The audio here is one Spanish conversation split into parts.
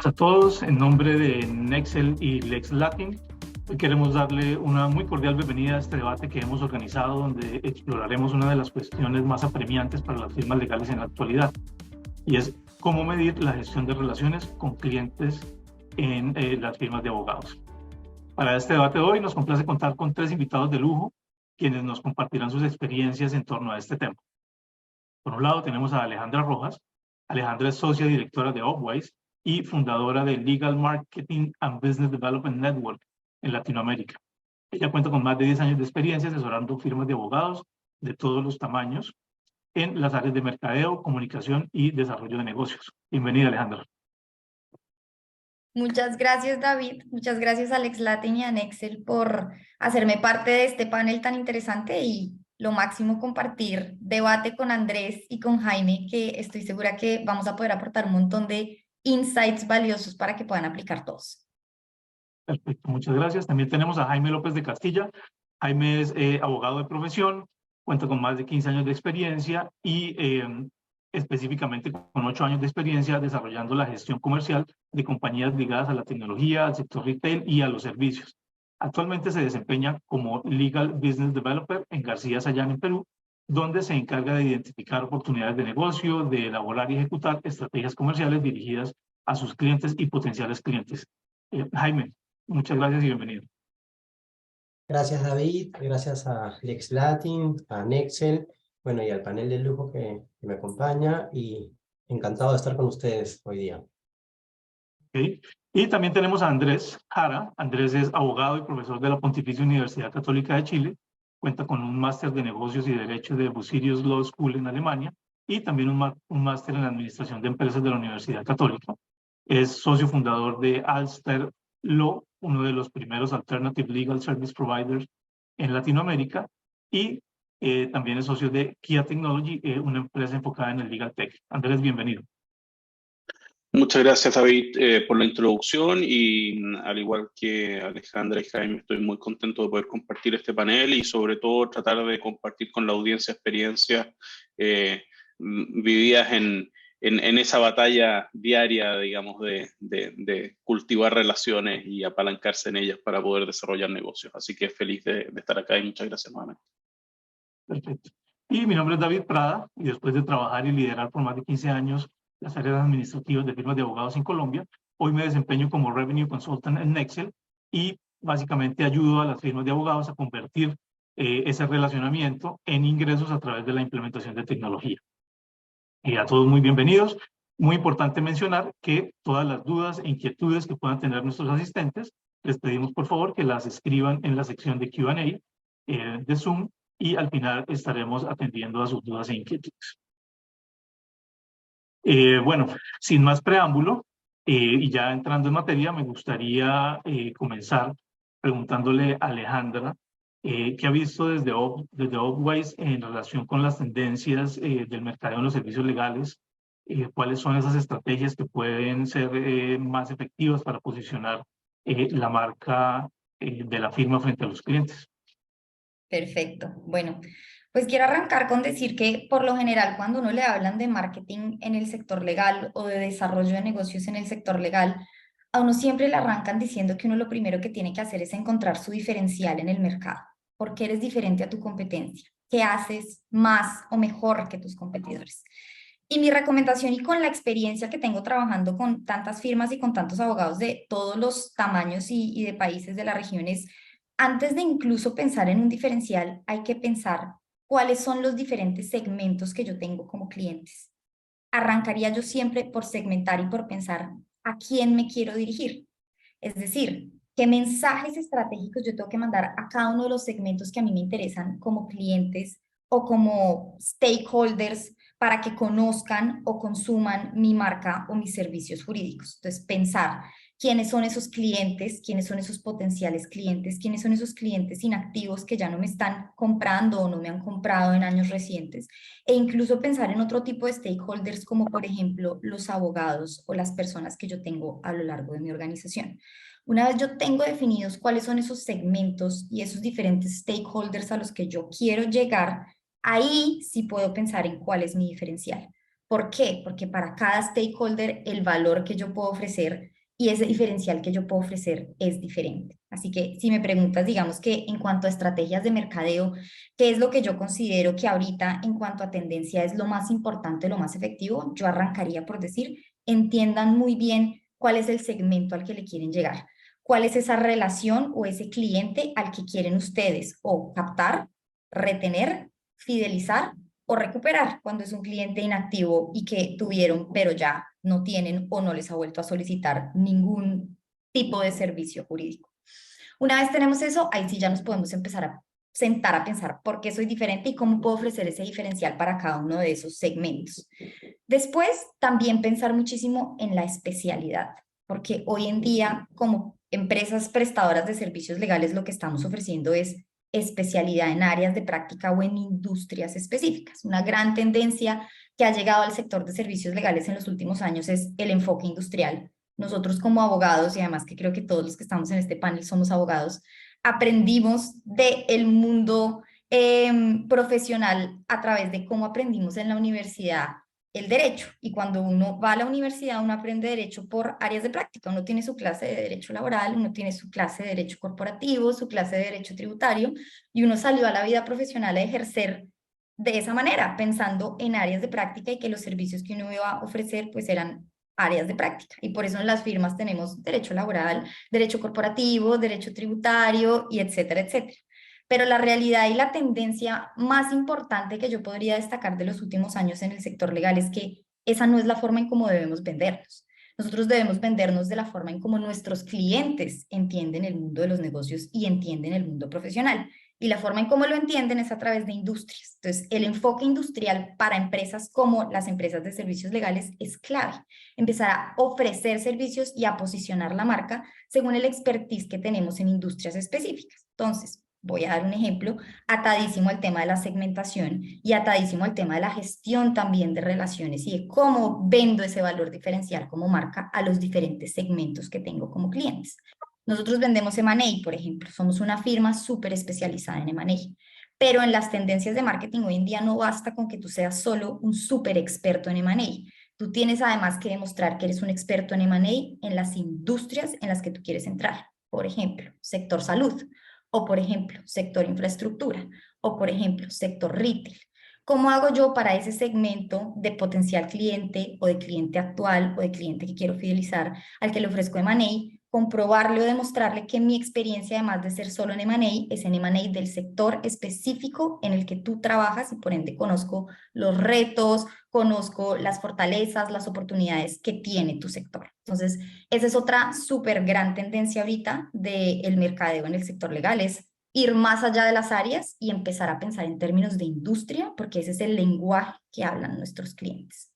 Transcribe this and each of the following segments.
a todos. En nombre de Nexel y LexLatin, hoy queremos darle una muy cordial bienvenida a este debate que hemos organizado, donde exploraremos una de las cuestiones más apremiantes para las firmas legales en la actualidad, y es cómo medir la gestión de relaciones con clientes en las firmas de abogados. Para este debate de hoy nos complace contar con 3 invitados de lujo, quienes nos compartirán sus experiencias en torno a este tema. Por un lado tenemos a Alejandra Rojas. Alejandra es socia directora de Upwise y fundadora de Legal Marketing and Business Development Network en Latinoamérica. Ella cuenta con más de 10 años de experiencia asesorando firmas de abogados de todos los tamaños en las áreas de mercadeo, comunicación y desarrollo de negocios. Bienvenida, Alejandra. Muchas gracias, David. Muchas gracias a LexLatin y a Nexel por hacerme parte de este panel tan interesante y lo máximo compartir debate con Andrés y con Jaime, que estoy segura que vamos a poder aportar un montón de insights valiosos para que puedan aplicar todos. Perfecto, muchas gracias. También tenemos a Jaime López de Castilla. Jaime es abogado de profesión, cuenta con más de 15 años de experiencia y específicamente con 8 años de experiencia desarrollando la gestión comercial de compañías ligadas a la tecnología, al sector retail y a los servicios. Actualmente se desempeña como Legal Business Developer en García Sayán, en Perú, donde se encarga de identificar oportunidades de negocio, de elaborar y ejecutar estrategias comerciales dirigidas a sus clientes y potenciales clientes. Jaime, muchas gracias y bienvenido. Gracias, David. Gracias a LexLatin, a Nexel, bueno, y al panel de lujo que me acompaña, y encantado de estar con ustedes hoy día. Okay. Y también tenemos a Andrés Jara. Andrés es abogado y profesor de la Pontificia Universidad Católica de Chile. Cuenta con un máster de negocios y derecho de Bucerius Law School en Alemania y también un máster en administración de empresas de la Universidad Católica. Es socio fundador de Alster Law, uno de los primeros alternative legal service providers en Latinoamérica, y también es socio de Kia Technology, una empresa enfocada en el legal tech. Andrés, bienvenido. Muchas gracias, David, por la introducción, y al igual que Alejandra y Jaime, estoy muy contento de poder compartir este panel y sobre todo tratar de compartir con la audiencia experiencias vividas en esa batalla diaria, digamos, de cultivar relaciones y apalancarse en ellas para poder desarrollar negocios. Así que feliz de estar acá y muchas gracias nuevamente. Perfecto. Y mi nombre es David Prada, y después de trabajar y liderar por más de 15 años las áreas administrativas de firmas de abogados en Colombia, hoy me desempeño como Revenue Consultant en Nexel y básicamente ayudo a las firmas de abogados a convertir ese relacionamiento en ingresos a través de la implementación de tecnología. A todos muy bienvenidos. Muy importante mencionar que todas las dudas e inquietudes que puedan tener nuestros asistentes, les pedimos por favor que las escriban en la sección de Q&A de Zoom, y al final estaremos atendiendo a sus dudas e inquietudes. Bueno, sin más preámbulo, y ya entrando en materia, me gustaría comenzar preguntándole a Alejandra qué ha visto desde Upwise en relación con las tendencias del mercado en los servicios legales, cuáles son esas estrategias que pueden ser más efectivas para posicionar la marca de la firma frente a los clientes. Perfecto. Bueno, pues quiero arrancar con decir que por lo general cuando uno le hablan de marketing en el sector legal o de desarrollo de negocios en el sector legal, a uno siempre le arrancan diciendo que uno lo primero que tiene que hacer es encontrar su diferencial en el mercado. ¿Por qué eres diferente a tu competencia? ¿Qué haces más o mejor que tus competidores? Y mi recomendación, y con la experiencia que tengo trabajando con tantas firmas y con tantos abogados de todos los tamaños y de países de la región, es antes de incluso pensar en un diferencial, hay que pensar cuáles son los diferentes segmentos que yo tengo como clientes. Arrancaría yo siempre por segmentar y por pensar a quién me quiero dirigir. Es decir, qué mensajes estratégicos yo tengo que mandar a cada uno de los segmentos que a mí me interesan como clientes o como stakeholders para que conozcan o consuman mi marca o mis servicios jurídicos. Entonces, pensar quiénes son esos clientes, quiénes son esos potenciales clientes, quiénes son esos clientes inactivos que ya no me están comprando o no me han comprado en años recientes, e incluso pensar en otro tipo de stakeholders como por ejemplo los abogados o las personas que yo tengo a lo largo de mi organización. Una vez yo tengo definidos cuáles son esos segmentos y esos diferentes stakeholders a los que yo quiero llegar, ahí sí puedo pensar en cuál es mi diferencial. ¿Por qué? Porque para cada stakeholder el valor que yo puedo ofrecer y ese diferencial que yo puedo ofrecer es diferente. Así que si me preguntas, digamos que en cuanto a estrategias de mercadeo, ¿qué es lo que yo considero que ahorita en cuanto a tendencia es lo más importante, lo más efectivo? Yo arrancaría por decir, entiendan muy bien cuál es el segmento al que le quieren llegar, cuál es esa relación o ese cliente al que quieren ustedes o captar, retener, fidelizar o recuperar cuando es un cliente inactivo y que tuvieron, pero ya no tienen o no les ha vuelto a solicitar ningún tipo de servicio jurídico. Una vez tenemos eso, ahí sí ya nos podemos empezar a sentar a pensar por qué soy diferente y cómo puedo ofrecer ese diferencial para cada uno de esos segmentos. Después, también pensar muchísimo en la especialidad, porque hoy en día, como empresas prestadoras de servicios legales, lo que estamos ofreciendo es especialidad en áreas de práctica o en industrias específicas. Una gran tendencia que ha llegado al sector de servicios legales en los últimos años es el enfoque industrial. Nosotros como abogados, y además que creo que todos los que estamos en este panel somos abogados, aprendimos del mundo profesional a través de cómo aprendimos en la universidad el derecho. Y cuando uno va a la universidad, uno aprende derecho por áreas de práctica. Uno tiene su clase de derecho laboral, uno tiene su clase de derecho corporativo, su clase de derecho tributario, y uno salió a la vida profesional a ejercer de esa manera, pensando en áreas de práctica y que los servicios que uno iba a ofrecer pues eran áreas de práctica. Y por eso en las firmas tenemos derecho laboral, derecho corporativo, derecho tributario y etcétera, etcétera. Pero la realidad y la tendencia más importante que yo podría destacar de los últimos años en el sector legal es que esa no es la forma en cómo debemos vendernos. Nosotros debemos vendernos de la forma en cómo nuestros clientes entienden el mundo de los negocios y entienden el mundo profesional. Y la forma en cómo lo entienden es a través de industrias. Entonces, el enfoque industrial para empresas como las empresas de servicios legales es clave. Empezar a ofrecer servicios y a posicionar la marca según el expertise que tenemos en industrias específicas. Entonces, voy a dar un ejemplo atadísimo al tema de la segmentación y atadísimo al tema de la gestión también de relaciones y de cómo vendo ese valor diferencial como marca a los diferentes segmentos que tengo como clientes. Nosotros vendemos M&A, por ejemplo, somos una firma súper especializada en M&A, pero en las tendencias de marketing hoy en día no basta con que tú seas solo un súper experto en M&A. Tú tienes además que demostrar que eres un experto en M&A en las industrias en las que tú quieres entrar. Por ejemplo, sector salud, o por ejemplo, sector infraestructura, o por ejemplo, sector retail. ¿Cómo hago yo para ese segmento de potencial cliente o de cliente actual o de cliente que quiero fidelizar al que le ofrezco M&A? Comprobarle o demostrarle que mi experiencia, además de ser solo en M&A, es en M&A del sector específico en el que tú trabajas y por ende conozco los retos, conozco las fortalezas, las oportunidades que tiene tu sector. Entonces, esa es otra súper gran tendencia ahorita del mercadeo en el sector legal, es ir más allá de las áreas y empezar a pensar en términos de industria, porque ese es el lenguaje que hablan nuestros clientes.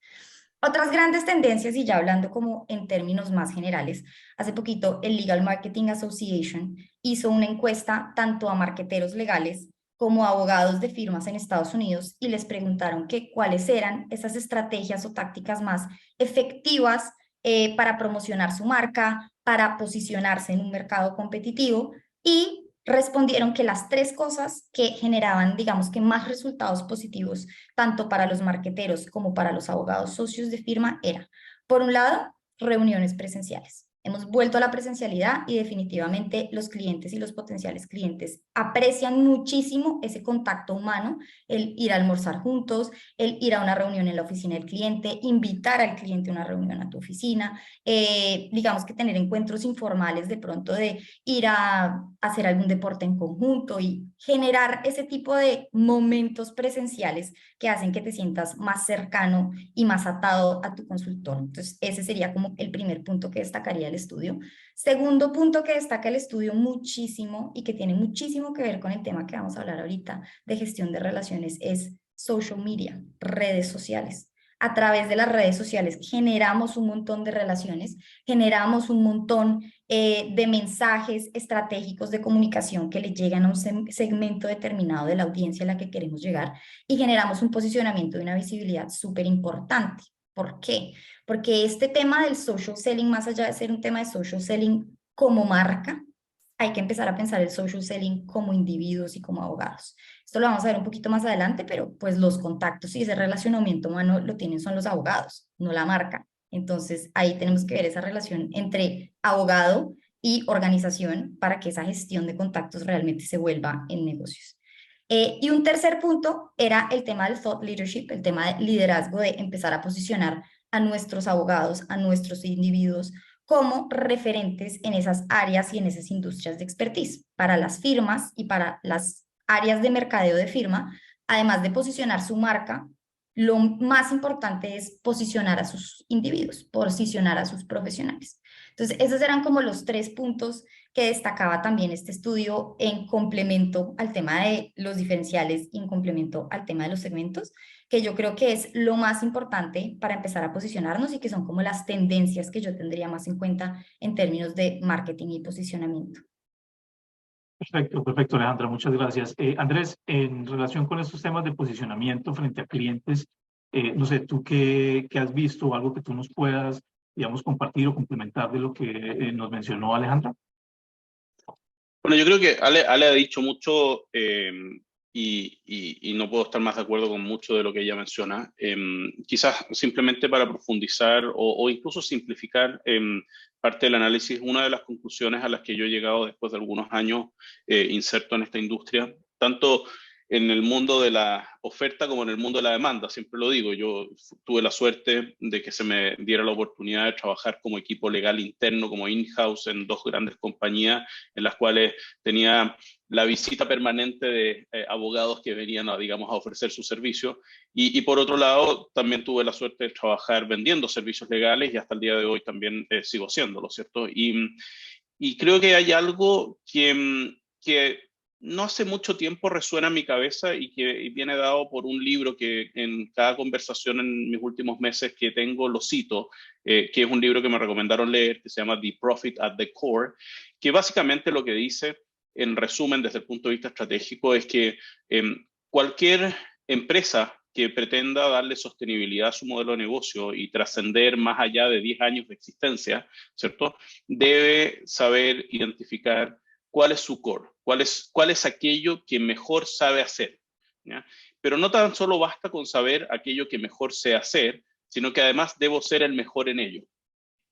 Otras grandes tendencias, y ya hablando como en términos más generales, hace poquito el Legal Marketing Association hizo una encuesta tanto a marqueteros legales como a abogados de firmas en Estados Unidos y les preguntaron que cuáles eran esas estrategias o tácticas más efectivas para promocionar su marca, para posicionarse en un mercado competitivo, y respondieron que las tres cosas que generaban, digamos que más resultados positivos, tanto para los marqueteros como para los abogados socios de firma, era, por un lado, reuniones presenciales. Hemos vuelto a la presencialidad y definitivamente los clientes y los potenciales clientes aprecian muchísimo ese contacto humano, el ir a almorzar juntos, el ir a una reunión en la oficina del cliente, invitar al cliente a una reunión a tu oficina, digamos que tener encuentros informales de pronto de ir a hacer algún deporte en conjunto y generar ese tipo de momentos presenciales que hacen que te sientas más cercano y más atado a tu consultor. Entonces, ese sería como el primer punto que destacaría el estudio. Segundo punto que destaca el estudio muchísimo y que tiene muchísimo que ver con el tema que vamos a hablar ahorita de gestión de relaciones es social media, redes sociales. A través de las redes sociales generamos un montón de relaciones, generamos un montón de mensajes estratégicos de comunicación que le llegan a un segmento determinado de la audiencia a la que queremos llegar y generamos un posicionamiento y una visibilidad súper importante. ¿Por qué? Porque este tema del social selling, más allá de ser un tema de social selling como marca, hay que empezar a pensar el social selling como individuos y como abogados. Esto lo vamos a ver un poquito más adelante, pero pues los contactos y ese relacionamiento humano lo tienen son los abogados, no la marca. Entonces, ahí tenemos que ver esa relación entre abogado y organización para que esa gestión de contactos realmente se vuelva en negocios. Y un tercer punto era el tema del thought leadership, el tema de liderazgo, de empezar a posicionar a nuestros abogados, a nuestros individuos como referentes en esas áreas y en esas industrias de expertise para las firmas y para las áreas de mercadeo de firma, además de posicionar su marca. Lo más importante es posicionar a sus individuos, posicionar a sus profesionales. Entonces, esos eran como los 3 puntos que destacaba también este estudio en complemento al tema de los diferenciales y en complemento al tema de los segmentos, que yo creo que es lo más importante para empezar a posicionarnos y que son como las tendencias que yo tendría más en cuenta en términos de marketing y posicionamiento. Perfecto, perfecto, Alejandra, muchas gracias. Andrés, en relación con estos temas de posicionamiento frente a clientes, no sé, tú qué has visto o algo que tú nos puedas, digamos, compartir o complementar de lo que nos mencionó Alejandra. Bueno, yo creo que Ale ha dicho mucho y no puedo estar más de acuerdo con mucho de lo que ella menciona. Quizás simplemente para profundizar o incluso simplificar parte del análisis, una de las conclusiones a las que yo he llegado después de algunos años inserto en esta industria, tanto en el mundo de la oferta como en el mundo de la demanda, siempre lo digo, yo tuve la suerte de que se me diera la oportunidad de trabajar como equipo legal interno, como in-house en 2 grandes compañías en las cuales tenía la visita permanente de abogados que venían digamos, a ofrecer su servicio. Y por otro lado, también tuve la suerte de trabajar vendiendo servicios legales y hasta el día de hoy también sigo haciéndolo, ¿cierto? Y creo que hay algo que no hace mucho tiempo resuena en mi cabeza y que viene dado por un libro que en cada conversación en mis últimos meses que tengo lo cito, que es un libro que me recomendaron leer, que se llama The Profit at the Core, que básicamente lo que dice, en resumen, desde el punto de vista estratégico, es que cualquier empresa que pretenda darle sostenibilidad a su modelo de negocio y trascender más allá de 10 años de existencia, ¿cierto? Debe saber identificar cuál es su core, cuál es aquello que mejor sabe hacer, ¿ya? Pero no tan solo basta con saber aquello que mejor sé hacer, sino que además debo ser el mejor en ello.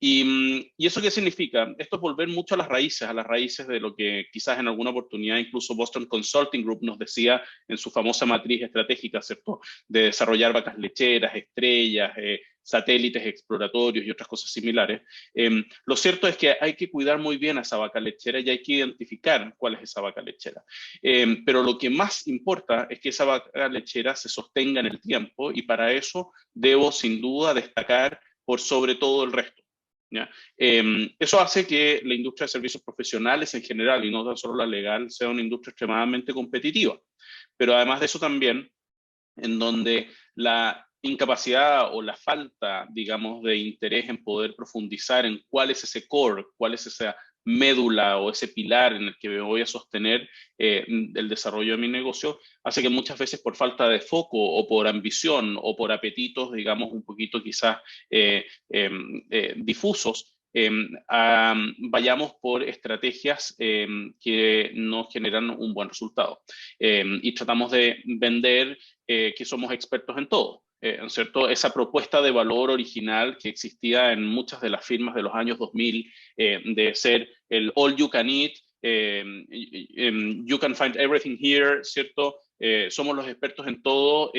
¿Y eso qué significa? Esto es volver mucho a las raíces de lo que quizás en alguna oportunidad incluso Boston Consulting Group nos decía en su famosa matriz estratégica, ¿cierto? De desarrollar vacas lecheras, estrellas, satélites exploratorios y otras cosas similares. Lo cierto es que hay que cuidar muy bien a esa vaca lechera y hay que identificar cuál es esa vaca lechera. Pero lo que más importa es que esa vaca lechera se sostenga en el tiempo y para eso debo sin duda destacar por sobre todo el resto. ¿Ya? Eso hace que la industria de servicios profesionales en general, y no tan solo la legal, sea una industria extremadamente competitiva. Pero además de eso también, en donde la incapacidad o la falta, digamos, de interés en poder profundizar en cuál es ese core, cuál es esa médula o ese pilar en el que me voy a sostener el desarrollo de mi negocio, hace que muchas veces por falta de foco o por ambición o por apetitos, digamos, un poquito quizás difusos, vayamos por estrategias que no generan un buen resultado. Y tratamos de vender que somos expertos en todo. ¿Cierto? Esa propuesta de valor original que existía en muchas de las firmas de los años 2000, de ser el all you can eat, you can find everything here, ¿cierto? Somos los expertos en todo,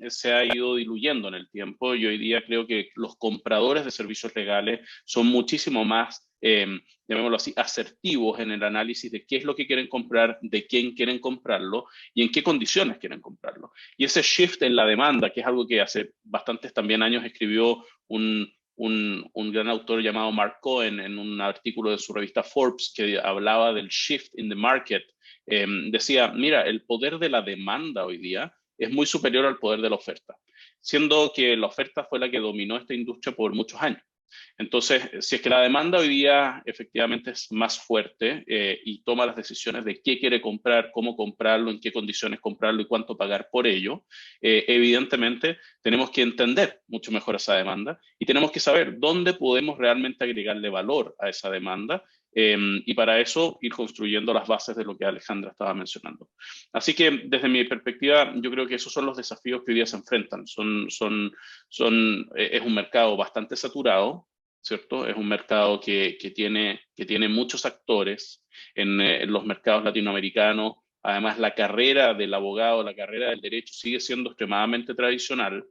se ha ido diluyendo en el tiempo y hoy día creo que los compradores de servicios legales son muchísimo más, llamémoslo así, asertivos en el análisis de qué es lo que quieren comprar, de quién quieren comprarlo y en qué condiciones quieren comprarlo. Y ese shift en la demanda, que es algo que hace bastantes también años escribió un gran autor llamado Mark Cohen en un artículo de su revista Forbes que hablaba del shift in the market, decía, mira, el poder de la demanda hoy día es muy superior al poder de la oferta, siendo que la oferta fue la que dominó esta industria por muchos años. Entonces, si es que la demanda hoy día efectivamente es más fuerte y toma las decisiones de qué quiere comprar, cómo comprarlo, en qué condiciones comprarlo y cuánto pagar por ello, evidentemente tenemos que entender mucho mejor esa demanda y tenemos que saber dónde podemos realmente agregarle valor a esa demanda Y para eso ir construyendo las bases de lo que Alejandra estaba mencionando. Así que desde mi perspectiva, yo creo que esos son los desafíos que hoy día se enfrentan. Es un mercado bastante saturado, ¿cierto? Es un mercado que tiene muchos actores en los mercados latinoamericanos. Además, la carrera del abogado, la carrera del derecho sigue siendo extremadamente tradicional.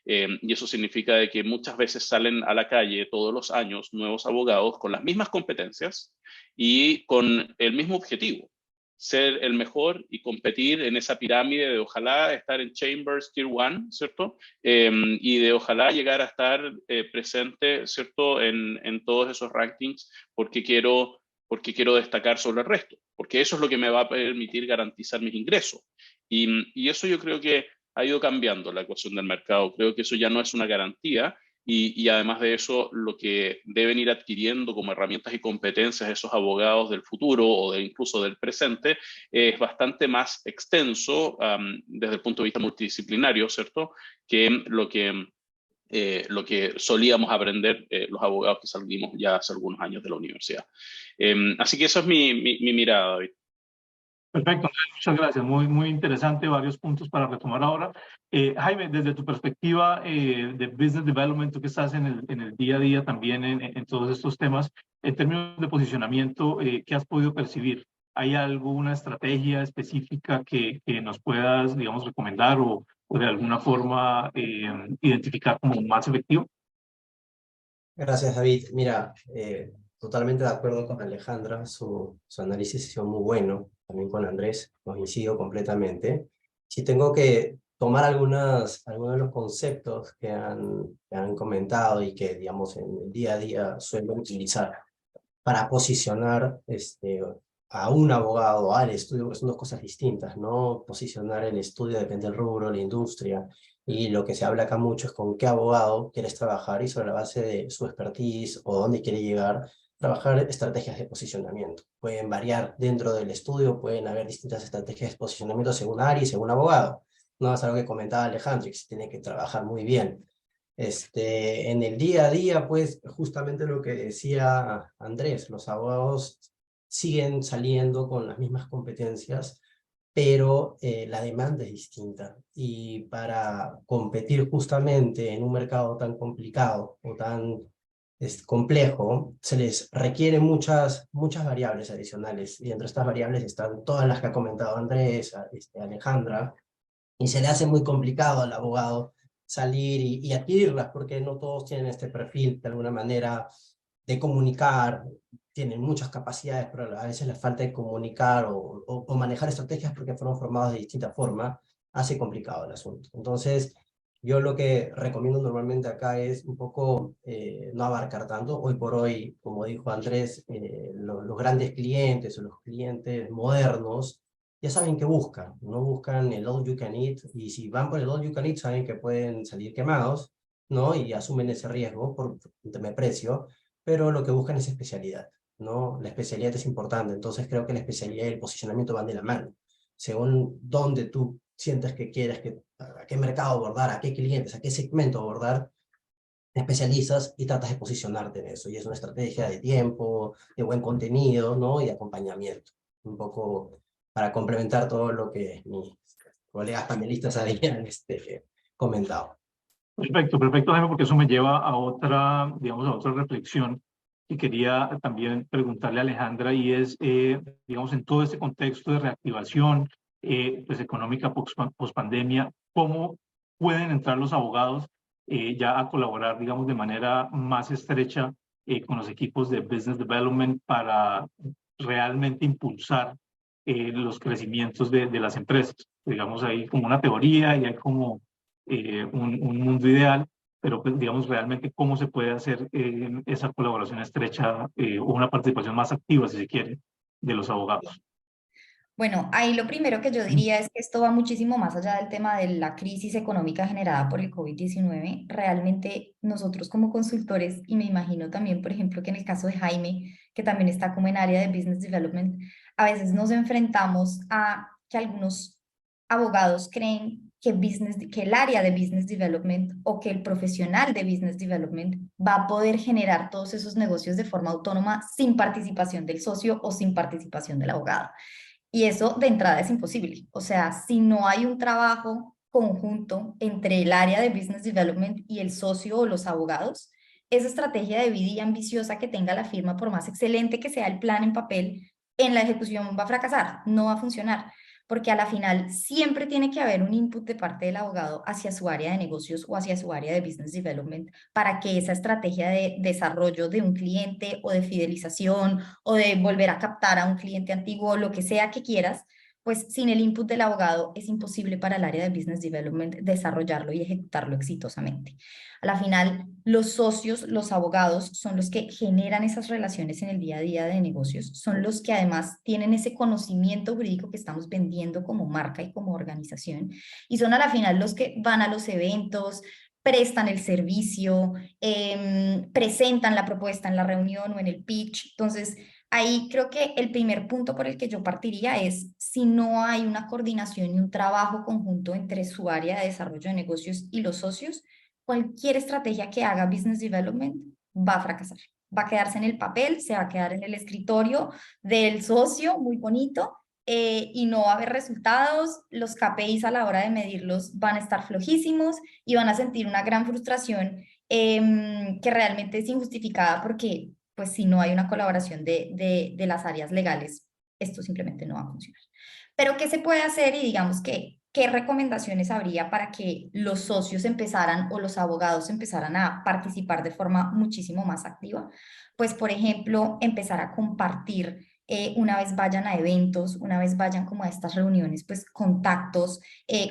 Y eso significa de que muchas veces salen a la calle todos los años nuevos abogados con las mismas competencias y con el mismo objetivo, ser el mejor y competir en esa pirámide de ojalá estar en Chambers Tier 1, ¿cierto? Y de ojalá llegar a estar presente, ¿cierto? En todos esos rankings porque quiero destacar sobre el resto, porque eso es lo que me va a permitir garantizar mis ingresos. Y eso yo creo que ha ido cambiando la ecuación del mercado. Creo que eso ya no es una garantía y además de eso, lo que deben ir adquiriendo como herramientas y competencias esos abogados del futuro o incluso del presente es bastante más extenso desde el punto de vista multidisciplinario, ¿cierto? Que lo que solíamos aprender los abogados que salimos ya hace algunos años de la universidad. Así que esa es mi mirada, David. Perfecto, Andrés, muchas gracias. Muy, muy interesante, varios puntos para retomar ahora. Jaime, desde tu perspectiva de Business Development, tú que estás en el día a día también en todos estos temas, en términos de posicionamiento, ¿qué has podido percibir? ¿Hay alguna estrategia específica que nos puedas, digamos, recomendar o de alguna forma identificar como más efectivo? Gracias, David. Mira, totalmente de acuerdo con Alejandra, su análisis ha sido muy bueno, también con Andrés, coincido completamente. Si tengo que tomar algunos de los conceptos que han comentado y que, digamos, en el día a día suelo utilizar para posicionar a un abogado al estudio, que son dos cosas distintas, ¿no? Posicionar el estudio depende del rubro, la industria, y lo que se habla acá mucho es con qué abogado quieres trabajar y sobre la base de su expertise o dónde quiere llegar, trabajar estrategias de posicionamiento. Pueden variar dentro del estudio, pueden haber distintas estrategias de posicionamiento según área y según abogado. No es algo que comentaba Alejandro, que se tiene que trabajar muy bien. En el día a día, pues, justamente lo que decía Andrés, los abogados siguen saliendo con las mismas competencias, pero la demanda es distinta. Y para competir justamente en un mercado tan complicado o tan complejo, se les requiere muchas variables adicionales. Y entre estas variables están todas las que ha comentado Andrés, Alejandra, y se le hace muy complicado al abogado salir y adquirirlas, porque no todos tienen este perfil de alguna manera de comunicar, tienen muchas capacidades, pero a veces la falta de comunicar o manejar estrategias porque fueron formados de distinta forma, hace complicado el asunto. Entonces, yo lo que recomiendo normalmente acá es un poco no abarcar tanto. Hoy por hoy, como dijo Andrés, los grandes clientes o los clientes modernos ya saben qué buscan, no buscan el all you can eat, y si van por el all you can eat saben que pueden salir quemados, ¿no? Y asumen ese riesgo por un tema de precio, pero lo que buscan es especialidad, ¿no? La especialidad es importante, entonces creo que la especialidad y el posicionamiento van de la mano. Según dónde tú sientes que quieres, a qué mercado abordar, a qué clientes, a qué segmento abordar, te especializas y tratas de posicionarte en eso, y es una estrategia de tiempo, de buen contenido, ¿no? Y de acompañamiento, un poco para complementar todo lo que mis colegas panelistas habían comentado. Perfecto, perfecto, Jaime, porque eso me lleva a otra, digamos, a otra reflexión que quería también preguntarle a Alejandra y es, digamos, en todo este contexto de reactivación pues económica post-pandemia, ¿cómo pueden entrar los abogados ya a colaborar, digamos, de manera más estrecha con los equipos de Business Development para realmente impulsar los crecimientos de las empresas? Digamos, hay como una teoría y hay como un mundo ideal, pero pues, digamos realmente cómo se puede hacer esa colaboración estrecha o una participación más activa, si se quiere, de los abogados. Bueno, ahí lo primero que yo diría es que esto va muchísimo más allá del tema de la crisis económica generada por el COVID-19. Realmente nosotros como consultores, y me imagino también, por ejemplo, que en el caso de Jaime, que también está como en área de Business Development, a veces nos enfrentamos a que algunos abogados creen que el área de Business Development o que el profesional de Business Development va a poder generar todos esos negocios de forma autónoma sin participación del socio o sin participación del abogado. Y eso de entrada es imposible. O sea, si no hay un trabajo conjunto entre el área de Business Development y el socio o los abogados, esa estrategia de vida ambiciosa que tenga la firma, por más excelente que sea el plan en papel, en la ejecución va a fracasar, no va a funcionar, porque a la final siempre tiene que haber un input de parte del abogado hacia su área de negocios o hacia su área de Business Development para que esa estrategia de desarrollo de un cliente o de fidelización o de volver a captar a un cliente antiguo, lo que sea que quieras, pues sin el input del abogado es imposible para el área de Business Development desarrollarlo y ejecutarlo exitosamente. A la final, los socios, los abogados, son los que generan esas relaciones en el día a día de negocios, son los que además tienen ese conocimiento jurídico que estamos vendiendo como marca y como organización, y son a la final los que van a los eventos, prestan el servicio, presentan la propuesta en la reunión o en el pitch. Entonces, ahí creo que el primer punto por el que yo partiría es si no hay una coordinación y un trabajo conjunto entre su área de desarrollo de negocios y los socios, cualquier estrategia que haga Business Development va a fracasar. Va a quedarse en el papel, se va a quedar en el escritorio del socio, muy bonito, y no va a haber resultados. Los KPIs a la hora de medirlos van a estar flojísimos y van a sentir una gran frustración que realmente es injustificada porque pues si no hay una colaboración de las áreas legales, esto simplemente no va a funcionar. Pero ¿qué se puede hacer? Y digamos que, ¿qué recomendaciones habría para que los socios empezaran o los abogados empezaran a participar de forma muchísimo más activa? Pues, por ejemplo, empezar a compartir una vez vayan a eventos, una vez vayan como a estas reuniones, pues contactos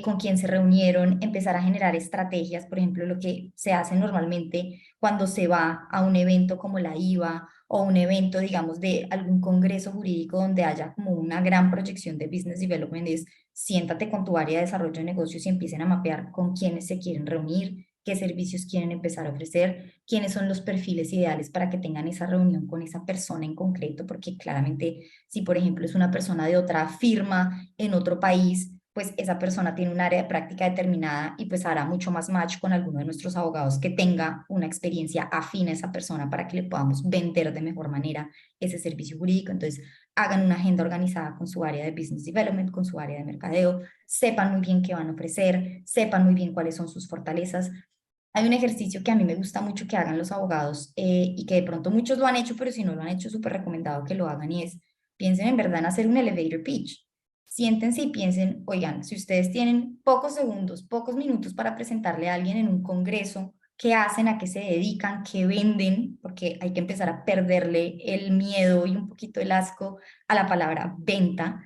con quien se reunieron, empezar a generar estrategias, por ejemplo, lo que se hace normalmente cuando se va a un evento como la IVA o un evento, digamos, de algún congreso jurídico donde haya como una gran proyección de Business Development, es siéntate con tu área de desarrollo de negocios y empiecen a mapear con quiénes se quieren reunir, qué servicios quieren empezar a ofrecer, quiénes son los perfiles ideales para que tengan esa reunión con esa persona en concreto, porque claramente si por ejemplo es una persona de otra firma en otro país, pues esa persona tiene un área de práctica determinada y pues hará mucho más match con alguno de nuestros abogados que tenga una experiencia afín a esa persona para que le podamos vender de mejor manera ese servicio jurídico. Entonces, hagan una agenda organizada con su área de Business Development, con su área de mercadeo, sepan muy bien qué van a ofrecer, sepan muy bien cuáles son sus fortalezas. Hay un ejercicio que a mí me gusta mucho que hagan los abogados y que de pronto muchos lo han hecho, pero si no lo han hecho, súper recomendado que lo hagan y es, piensen en verdad en hacer un elevator pitch. Siéntense y piensen, oigan, si ustedes tienen pocos segundos, pocos minutos para presentarle a alguien en un congreso, qué hacen, a qué se dedican, qué venden, porque hay que empezar a perderle el miedo y un poquito el asco a la palabra venta.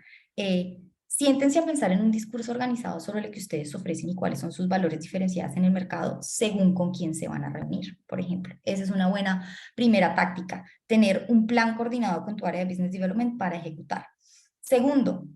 Siéntense a pensar en un discurso organizado sobre lo que ustedes ofrecen y cuáles son sus valores diferenciados en el mercado según con quién se van a reunir, por ejemplo. Esa es una buena primera táctica, tener un plan coordinado con tu área de Business Development para ejecutar. Segundo,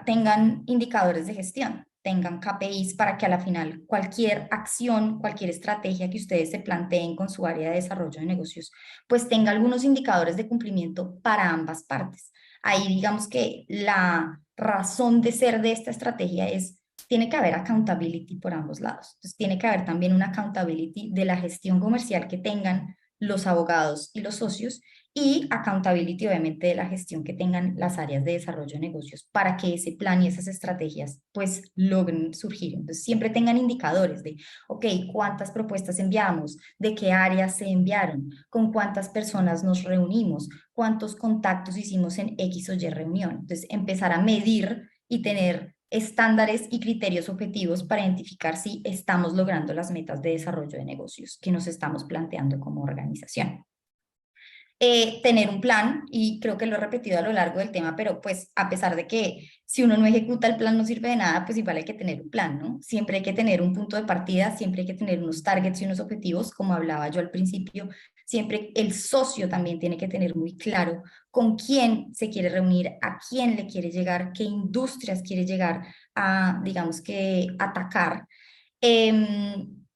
tengan indicadores de gestión, tengan KPIs para que a la final cualquier acción, cualquier estrategia que ustedes se planteen con su área de desarrollo de negocios, pues tenga algunos indicadores de cumplimiento para ambas partes. Ahí digamos que la razón de ser de esta estrategia es, tiene que haber accountability por ambos lados. Entonces tiene que haber también una accountability de la gestión comercial que tengan los abogados y los socios y accountability obviamente de la gestión que tengan las áreas de desarrollo de negocios para que ese plan y esas estrategias pues logren surgir. Entonces siempre tengan indicadores de, ok, cuántas propuestas enviamos, de qué áreas se enviaron, con cuántas personas nos reunimos, cuántos contactos hicimos en X o Y reunión. Entonces empezar a medir y tener estándares y criterios objetivos para identificar si estamos logrando las metas de desarrollo de negocios que nos estamos planteando como organización. Tener un plan, y creo que lo he repetido a lo largo del tema, pero pues a pesar de que si uno no ejecuta el plan no sirve de nada, pues igual hay que tener un plan, ¿no? Siempre hay que tener un punto de partida, siempre hay que tener unos targets y unos objetivos, como hablaba yo al principio, siempre el socio también tiene que tener muy claro con quién se quiere reunir, a quién le quiere llegar, qué industrias quiere llegar a, digamos que, atacar.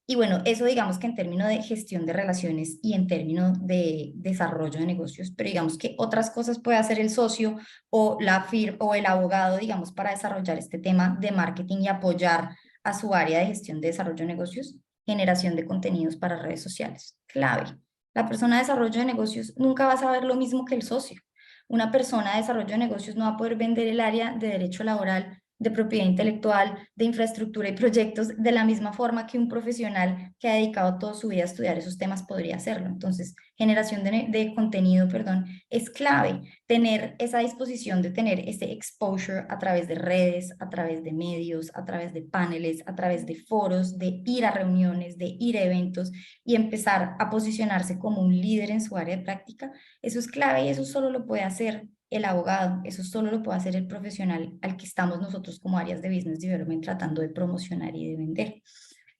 Y bueno, eso digamos que en términos de gestión de relaciones y en términos de desarrollo de negocios, pero digamos que otras cosas puede hacer el socio o la firma o el abogado, digamos, para desarrollar este tema de marketing y apoyar a su área de gestión de desarrollo de negocios, generación de contenidos para redes sociales. Clave. La persona de desarrollo de negocios nunca va a saber lo mismo que el socio. Una persona de desarrollo de negocios no va a poder vender el área de derecho laboral, de propiedad intelectual, de infraestructura y proyectos de la misma forma que un profesional que ha dedicado toda su vida a estudiar esos temas podría hacerlo. Entonces, generación de contenido, perdón, es clave. Tener esa disposición de tener ese exposure a través de redes, a través de medios, a través de paneles, a través de foros, de ir a reuniones, de ir a eventos y empezar a posicionarse como un líder en su área de práctica, eso es clave y eso solo lo puede hacer el abogado, eso solo lo puede hacer el profesional al que estamos nosotros como áreas de Business Development tratando de promocionar y de vender.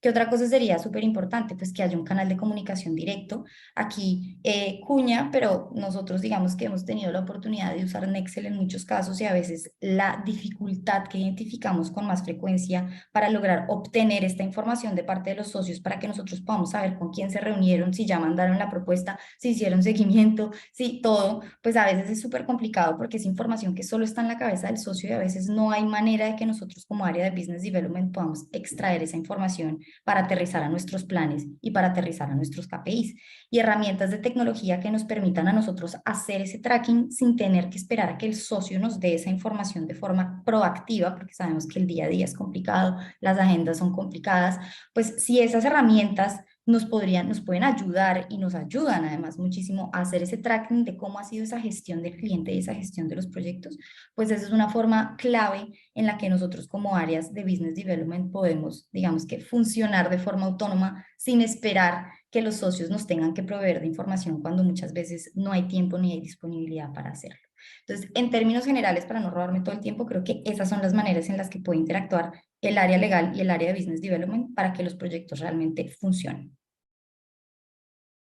¿Qué otra cosa sería súper importante? Pues que haya un canal de comunicación directo. Aquí cuña, pero nosotros digamos que hemos tenido la oportunidad de usar Nexel en muchos casos y a veces la dificultad que identificamos con más frecuencia para lograr obtener esta información de parte de los socios para que nosotros podamos saber con quién se reunieron, si ya mandaron la propuesta, si hicieron seguimiento, si todo, pues a veces es súper complicado porque es información que solo está en la cabeza del socio y a veces no hay manera de que nosotros como área de Business Development podamos extraer esa información para aterrizar a nuestros planes y para aterrizar a nuestros KPIs y herramientas de tecnología que nos permitan a nosotros hacer ese tracking sin tener que esperar a que el socio nos dé esa información de forma proactiva, porque sabemos que el día a día es complicado, las agendas son complicadas, pues si esas herramientas nos pueden ayudar y nos ayudan además muchísimo a hacer ese tracking de cómo ha sido esa gestión del cliente y esa gestión de los proyectos, pues esa es una forma clave en la que nosotros como áreas de Business Development podemos, digamos que, funcionar de forma autónoma sin esperar que los socios nos tengan que proveer de información cuando muchas veces no hay tiempo ni hay disponibilidad para hacerlo. Entonces, en términos generales, para no robarme todo el tiempo, creo que esas son las maneras en las que puede interactuar el área legal y el área de Business Development para que los proyectos realmente funcionen.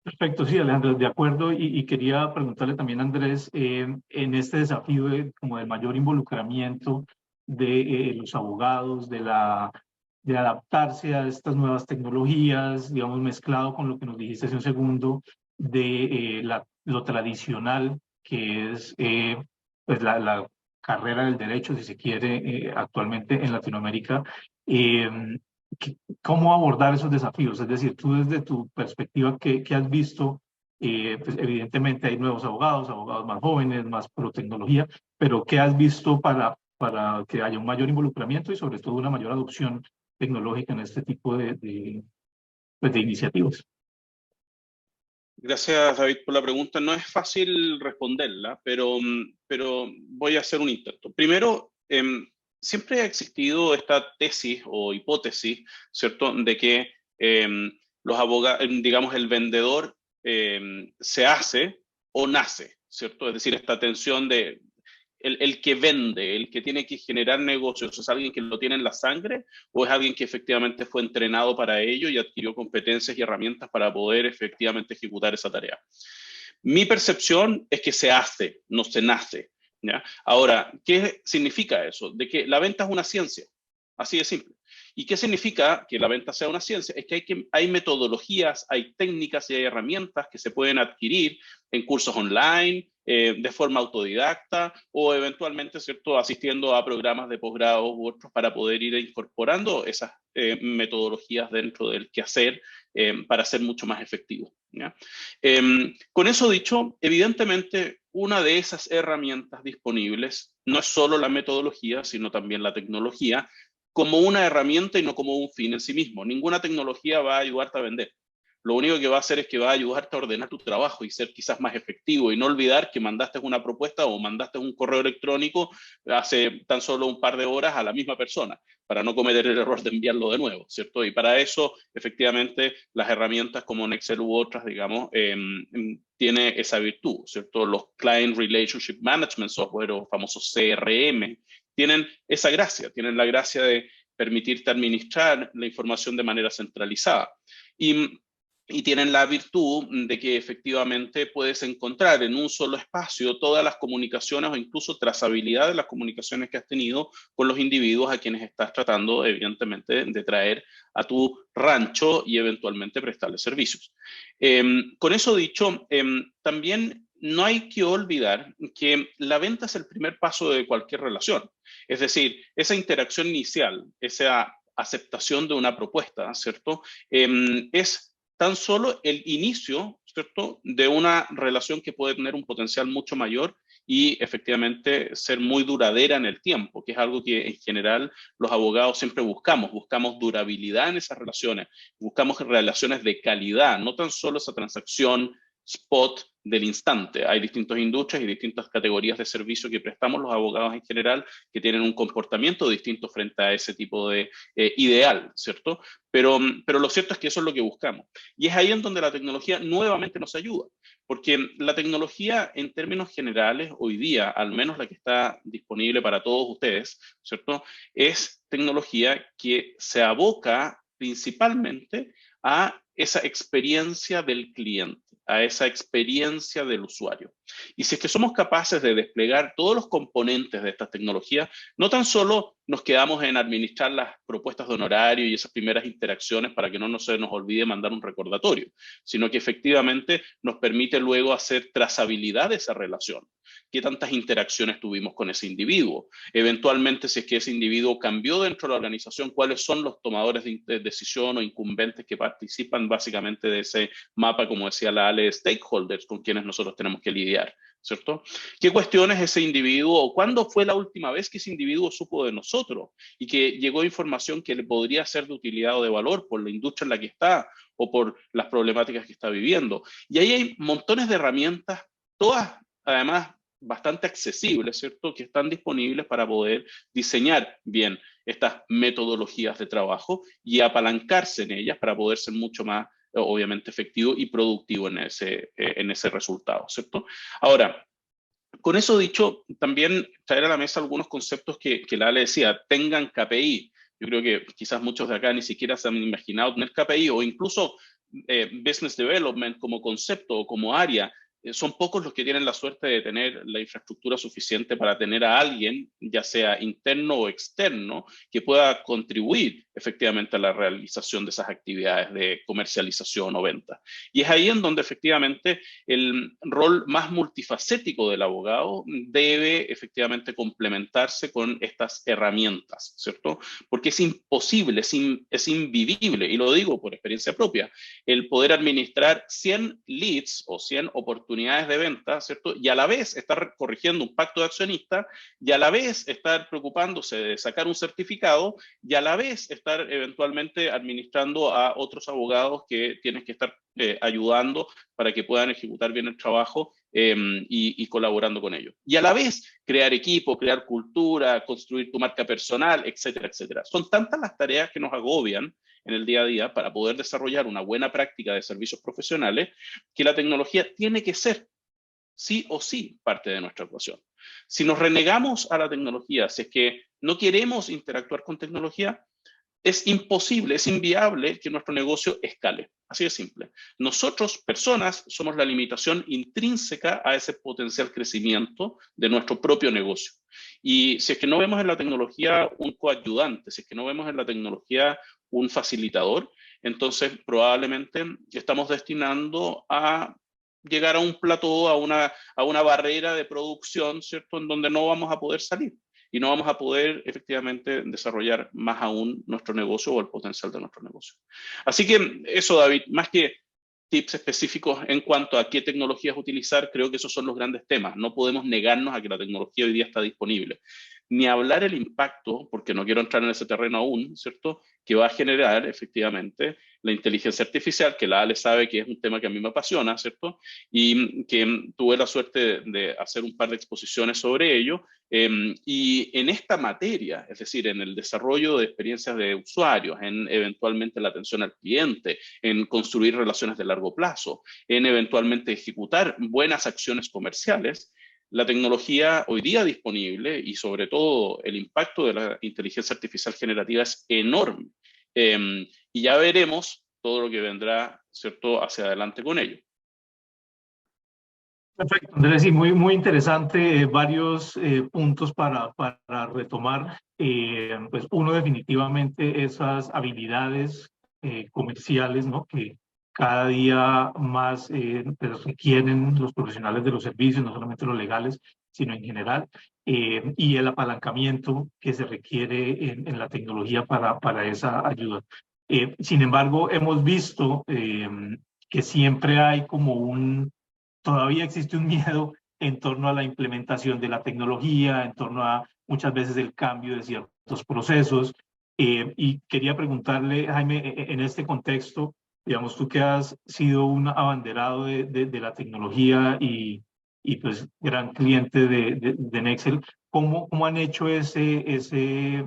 Perfecto, sí, Alejandro, de acuerdo. Y quería preguntarle también a Andrés, en este desafío como del mayor involucramiento de los abogados, de adaptarse a estas nuevas tecnologías, digamos, mezclado con lo que nos dijiste hace un segundo, de lo tradicional que es pues la carrera del derecho, si se quiere, actualmente en Latinoamérica. ¿Cómo abordar esos desafíos? Es decir, tú desde tu perspectiva, ¿qué has visto? Pues evidentemente hay nuevos abogados, abogados más jóvenes, más pro tecnología, pero ¿qué has visto para que haya un mayor involucramiento y sobre todo una mayor adopción tecnológica en este tipo pues de iniciativas? Gracias, David, por la pregunta. No es fácil responderla, pero voy a hacer un intento. Primero, siempre ha existido esta tesis o hipótesis, ¿cierto?, de que los abogados, digamos, el vendedor se hace o nace, ¿cierto? Es decir, esta tensión de el que vende, el que tiene que generar negocios, ¿es alguien que lo tiene en la sangre o es alguien que efectivamente fue entrenado para ello y adquirió competencias y herramientas para poder efectivamente ejecutar esa tarea? Mi percepción es que se hace, no se nace, ¿ya? Ahora, ¿qué significa eso? De que la venta es una ciencia, así de simple. ¿Y qué significa que la venta sea una ciencia? Es que hay metodologías, hay técnicas y hay herramientas que se pueden adquirir en cursos online, de forma autodidacta o eventualmente, ¿cierto?, asistiendo a programas de posgrado u otros para poder ir incorporando esas metodologías dentro del quehacer para ser mucho más efectivo, ¿ya? Con eso dicho, evidentemente, una de esas herramientas disponibles no es solo la metodología, sino también la tecnología, como una herramienta y no como un fin en sí mismo. Ninguna tecnología va a ayudarte a vender. Lo único que va a hacer es que va a ayudarte a ordenar tu trabajo y ser quizás más efectivo y no olvidar que mandaste una propuesta o mandaste un correo electrónico hace tan solo un par de horas a la misma persona para no cometer el error de enviarlo de nuevo, ¿cierto? Y para eso, efectivamente, las herramientas como Nexel u otras, digamos, tiene esa virtud, ¿cierto? Los Client Relationship Management Software o famosos CRM tienen esa gracia, tienen la gracia de permitirte administrar la información de manera centralizada. Y tienen la virtud de que efectivamente puedes encontrar en un solo espacio todas las comunicaciones o incluso trazabilidad de las comunicaciones que has tenido con los individuos a quienes estás tratando, evidentemente, de traer a tu rancho y eventualmente prestarles servicios. Con eso dicho, también no hay que olvidar que la venta es el primer paso de cualquier relación. Es decir, esa interacción inicial, esa aceptación de una propuesta, ¿cierto? Es tan solo el inicio, ¿cierto?, de una relación que puede tener un potencial mucho mayor y efectivamente ser muy duradera en el tiempo, que es algo que en general los abogados siempre buscamos durabilidad en esas relaciones, buscamos relaciones de calidad, no tan solo esa transacción spot del instante. Hay distintas industrias y distintas categorías de servicio que prestamos los abogados en general que tienen un comportamiento distinto frente a ese tipo de ideal, ¿cierto? Pero lo cierto es que eso es lo que buscamos. Y es ahí en donde la tecnología nuevamente nos ayuda, porque la tecnología en términos generales, hoy día, al menos la que está disponible para todos ustedes, ¿cierto?, es tecnología que se aboca principalmente a esa experiencia del cliente, a esa experiencia del usuario. Y si es que somos capaces de desplegar todos los componentes de estas tecnologías, no tan solo nos quedamos en administrar las propuestas de honorario y esas primeras interacciones para que no se nos olvide mandar un recordatorio, sino que efectivamente nos permite luego hacer trazabilidad de esa relación. ¿Qué tantas interacciones tuvimos con ese individuo? Eventualmente, si es que ese individuo cambió dentro de la organización, ¿cuáles son los tomadores de decisión o incumbentes que participan básicamente de ese mapa, como decía la Ale, de stakeholders con quienes nosotros tenemos que lidiar, ¿cierto? ¿Qué cuestiones ese individuo, o cuándo fue la última vez que ese individuo supo de nosotros y que llegó información que le podría ser de utilidad o de valor por la industria en la que está o por las problemáticas que está viviendo? Y ahí hay montones de herramientas, todas además bastante accesibles, ¿cierto?, que están disponibles para poder diseñar bien estas metodologías de trabajo y apalancarse en ellas para poder ser mucho más, obviamente, efectivo y productivo en ese resultado, ¿cierto? Ahora, con eso dicho, también traer a la mesa algunos conceptos que la Ale decía, tengan KPI. Yo creo que quizás muchos de acá ni siquiera se han imaginado tener KPI o incluso Business Development como concepto o como área. Son pocos los que tienen la suerte de tener la infraestructura suficiente para tener a alguien, ya sea interno o externo, que pueda contribuir efectivamente a la realización de esas actividades de comercialización o venta. Y es ahí en donde efectivamente el rol más multifacético del abogado debe efectivamente complementarse con estas herramientas, ¿cierto? Porque es imposible, es invivible, y lo digo por experiencia propia, el poder administrar 100 leads o 100 oportunidades de venta, ¿cierto? Y a la vez estar corrigiendo un pacto de accionista, y a la vez estar preocupándose de sacar un certificado, y a la vez estar eventualmente administrando a otros abogados que tienes que estar ayudando para que puedan ejecutar bien el trabajo y colaborando con ellos. Y a la vez crear equipo, crear cultura, construir tu marca personal, etcétera, etcétera. Son tantas las tareas que nos agobian en el día a día para poder desarrollar una buena práctica de servicios profesionales, que la tecnología tiene que ser sí o sí parte de nuestra ecuación. Si nos renegamos a la tecnología, si es que no queremos interactuar con tecnología, es imposible, es inviable que nuestro negocio escale. Así de simple. Nosotros, personas, somos la limitación intrínseca a ese potencial crecimiento de nuestro propio negocio. Y si es que no vemos en la tecnología un coayudante, si es que no vemos en la tecnología un facilitador, entonces probablemente estamos destinando a llegar a un plató, a una barrera de producción, ¿cierto?, en donde no vamos a poder salir y no vamos a poder efectivamente desarrollar más aún nuestro negocio o el potencial de nuestro negocio. Así que eso, David, más que tips específicos en cuanto a qué tecnologías utilizar, creo que esos son los grandes temas. No podemos negarnos a que la tecnología hoy día está disponible. Ni hablar el impacto, porque no quiero entrar en ese terreno aún, ¿cierto?, que va a generar efectivamente la inteligencia artificial, que la Ale sabe que es un tema que a mí me apasiona, ¿cierto? Y que tuve la suerte de hacer un par de exposiciones sobre ello. Y en esta materia, es decir, en el desarrollo de experiencias de usuarios, en eventualmente la atención al cliente, en construir relaciones de largo plazo, en eventualmente ejecutar buenas acciones comerciales, la tecnología hoy día disponible y sobre todo el impacto de la inteligencia artificial generativa es enorme. Y ya veremos todo lo que vendrá, ¿cierto?, hacia adelante con ello. Perfecto, Andrés, sí, muy, muy interesante, varios puntos para retomar. Pues uno, definitivamente, esas habilidades comerciales, ¿no?, que cada día más pues, requieren los profesionales de los servicios, no solamente los legales, sino en general, y el apalancamiento que se requiere en la tecnología para esa ayuda. Sin embargo, hemos visto que siempre hay como todavía existe un miedo en torno a la implementación de la tecnología, en torno a muchas veces el cambio de ciertos procesos. Y quería preguntarle, Jaime, en este contexto, digamos, tú que has sido un abanderado de la tecnología y pues gran cliente de Nexel, ¿cómo han hecho ese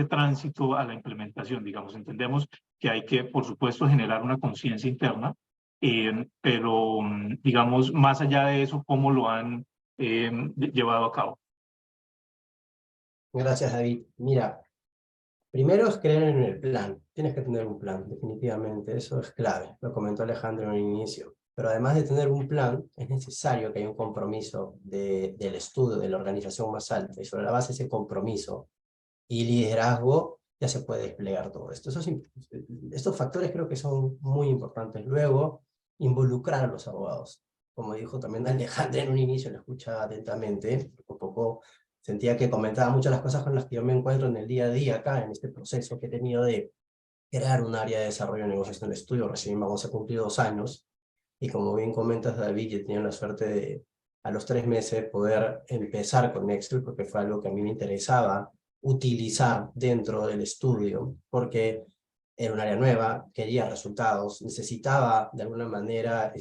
tránsito a la implementación? Digamos, entendemos que hay que, por supuesto, generar una conciencia interna, pero digamos, más allá de eso, ¿cómo lo han llevado a cabo? Gracias, David. Mira, primero es creer en el plan. Tienes que tener un plan, definitivamente. Eso es clave. Lo comentó Alejandro en el inicio. Pero además de tener un plan, es necesario que haya un compromiso del estudio, de la organización más alta. Y sobre la base de ese compromiso y liderazgo, ya se puede desplegar todo esto. Estos factores creo que son muy importantes. Luego, involucrar a los abogados. Como dijo también Alejandro en un inicio, lo escuchaba atentamente, un poco sentía que comentaba muchas las cosas con las que yo me encuentro en el día a día acá, en este proceso que he tenido de crear un área de desarrollo de negocios en el estudio. Recién vamos a cumplir 2 años, y como bien comentas, David, yo he tenido la suerte de, a los 3 meses, poder empezar con Nexel, porque fue algo que a mí me interesaba utilizar dentro del estudio, porque era un área nueva, quería resultados, necesitaba de alguna manera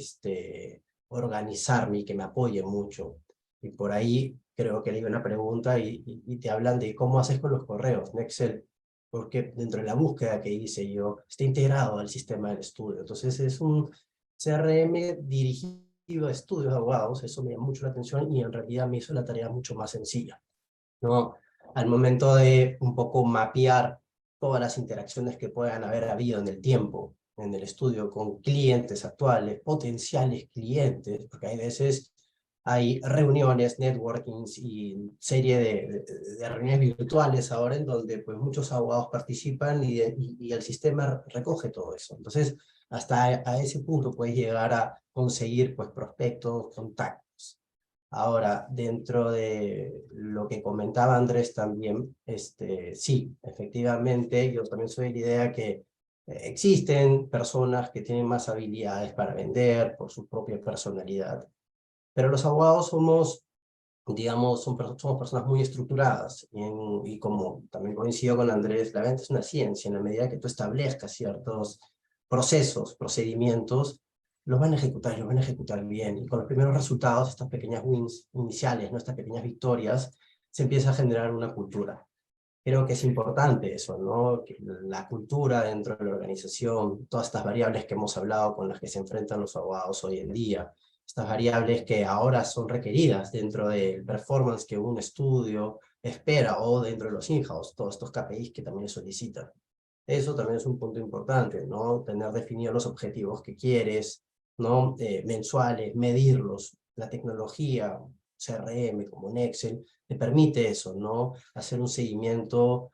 organizarme y que me apoye mucho. Y por ahí creo que leí una pregunta y te hablan de cómo haces con los correos, Nexel, porque dentro de la búsqueda que hice yo, está integrado al sistema del estudio. Entonces es un CRM dirigido a estudios de abogados. Eso me llamó mucho la atención y en realidad me hizo la tarea mucho más sencilla, ¿no? Al momento de un poco mapear todas las interacciones que puedan haber habido en el tiempo, en el estudio, con clientes actuales, potenciales clientes, porque hay veces hay reuniones, networkings y serie de reuniones virtuales ahora en donde pues muchos abogados participan y el sistema recoge todo eso. Entonces, hasta a ese punto puedes llegar a conseguir pues prospectos, contactos. Ahora, dentro de lo que comentaba Andrés también, sí, efectivamente, yo también soy de la idea que existen personas que tienen más habilidades para vender por su propia personalidad, pero los abogados somos, digamos, somos personas muy estructuradas, y como también coincido con Andrés, la venta es una ciencia. En la medida que tú establezcas ciertos procesos, procedimientos, los van a ejecutar y los van a ejecutar bien, y con los primeros resultados, estas pequeñas wins iniciales, ¿no? Estas pequeñas victorias, se empieza a generar una cultura. Creo que es importante eso, ¿no? Que la cultura dentro de la organización, todas estas variables que hemos hablado con las que se enfrentan los abogados hoy en día, estas variables que ahora son requeridas dentro del performance que un estudio espera, o dentro de los in-house, todos estos KPIs que también solicitan. Eso también es un punto importante, ¿no? Tener definidos los objetivos que quieres, ¿no? Mensuales, medirlos. La tecnología, CRM como en Excel, te permite eso, ¿no? Hacer un seguimiento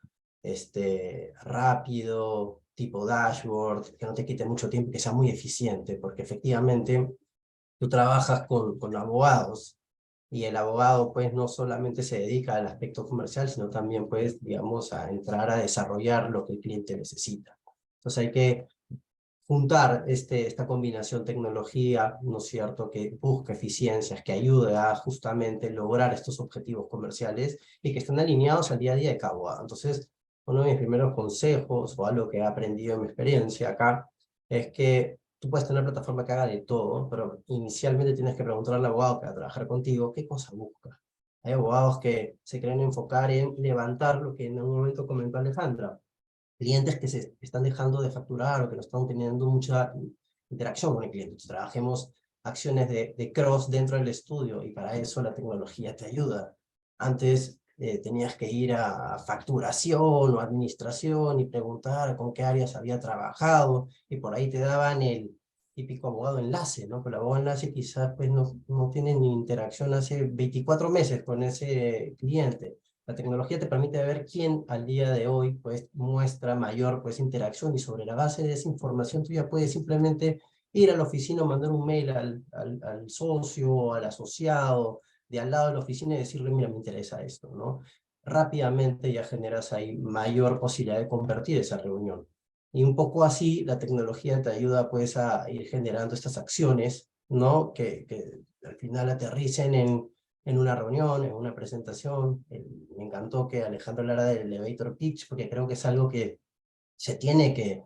rápido, tipo dashboard, que no te quite mucho tiempo y que sea muy eficiente, porque efectivamente tú trabajas con abogados, y el abogado pues no solamente se dedica al aspecto comercial, sino también pues, digamos, a entrar a desarrollar lo que el cliente necesita. Entonces hay que juntar esta combinación tecnología, ¿no es cierto?, que busca eficiencias, que ayude a justamente lograr estos objetivos comerciales y que estén alineados al día a día de cada abogado. Entonces, uno de mis primeros consejos, o algo que he aprendido en mi experiencia acá, es que tú puedes tener una plataforma que haga de todo, pero inicialmente tienes que preguntar al abogado que va a trabajar contigo qué cosa busca. Hay abogados que se quieren enfocar en levantar lo que en un momento comentó Alejandra, clientes que se están dejando de facturar o que no están teniendo mucha interacción con el cliente. Entonces, trabajemos acciones de cross dentro del estudio, y para eso la tecnología te ayuda. Antes tenías que ir a facturación o administración y preguntar con qué áreas había trabajado, y por ahí te daban el típico abogado enlace, ¿no? Pero el abogado enlace quizás pues, no tiene ni interacción hace 24 meses con ese cliente. La tecnología te permite ver quién al día de hoy pues, muestra mayor pues, interacción, y sobre la base de esa información tú ya puedes simplemente ir a la oficina o mandar un mail al socio o al asociado de al lado de la oficina y decirle, mira, me interesa esto, ¿no? Rápidamente ya generas ahí mayor posibilidad de convertir esa reunión. Y un poco así la tecnología te ayuda pues a ir generando estas acciones, ¿no? Que al final aterricen en una reunión, en una presentación. Me encantó que Alejandro hablara del elevator pitch, porque creo que es algo que se tiene que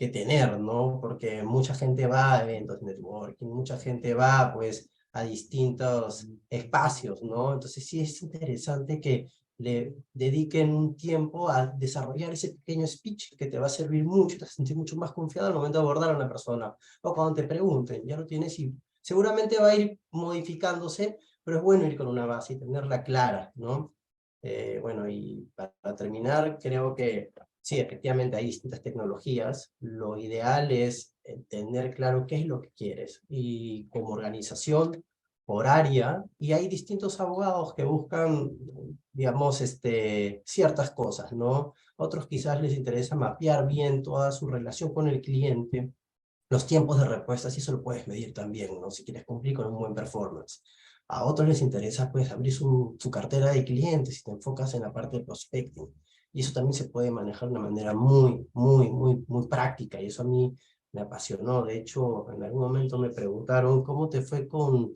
tener, ¿no? Porque mucha gente va a eventos de networking, mucha gente va, pues, a distintos espacios, ¿no? Entonces sí es interesante que le dediquen un tiempo a desarrollar ese pequeño speech que te va a servir mucho, te vas a sentir mucho más confiado al momento de abordar a una persona, o cuando te pregunten, ya lo tienes y seguramente va a ir modificándose, pero es bueno ir con una base y tenerla clara, ¿no? Bueno, y para terminar, creo que sí, efectivamente hay distintas tecnologías. Lo ideal es tener claro qué es lo que quieres. Y como organización, por área, y hay distintos abogados que buscan, digamos, ciertas cosas, ¿no? Otros quizás les interesa mapear bien toda su relación con el cliente, los tiempos de respuesta, si eso lo puedes medir también, ¿no? Si quieres cumplir con un buen performance. A otros les interesa, pues, abrir su cartera de clientes si te enfocas en la parte de prospecting. Y eso también se puede manejar de una manera muy práctica, y eso a mí me apasionó. De hecho, en algún momento me preguntaron, ¿cómo te fue con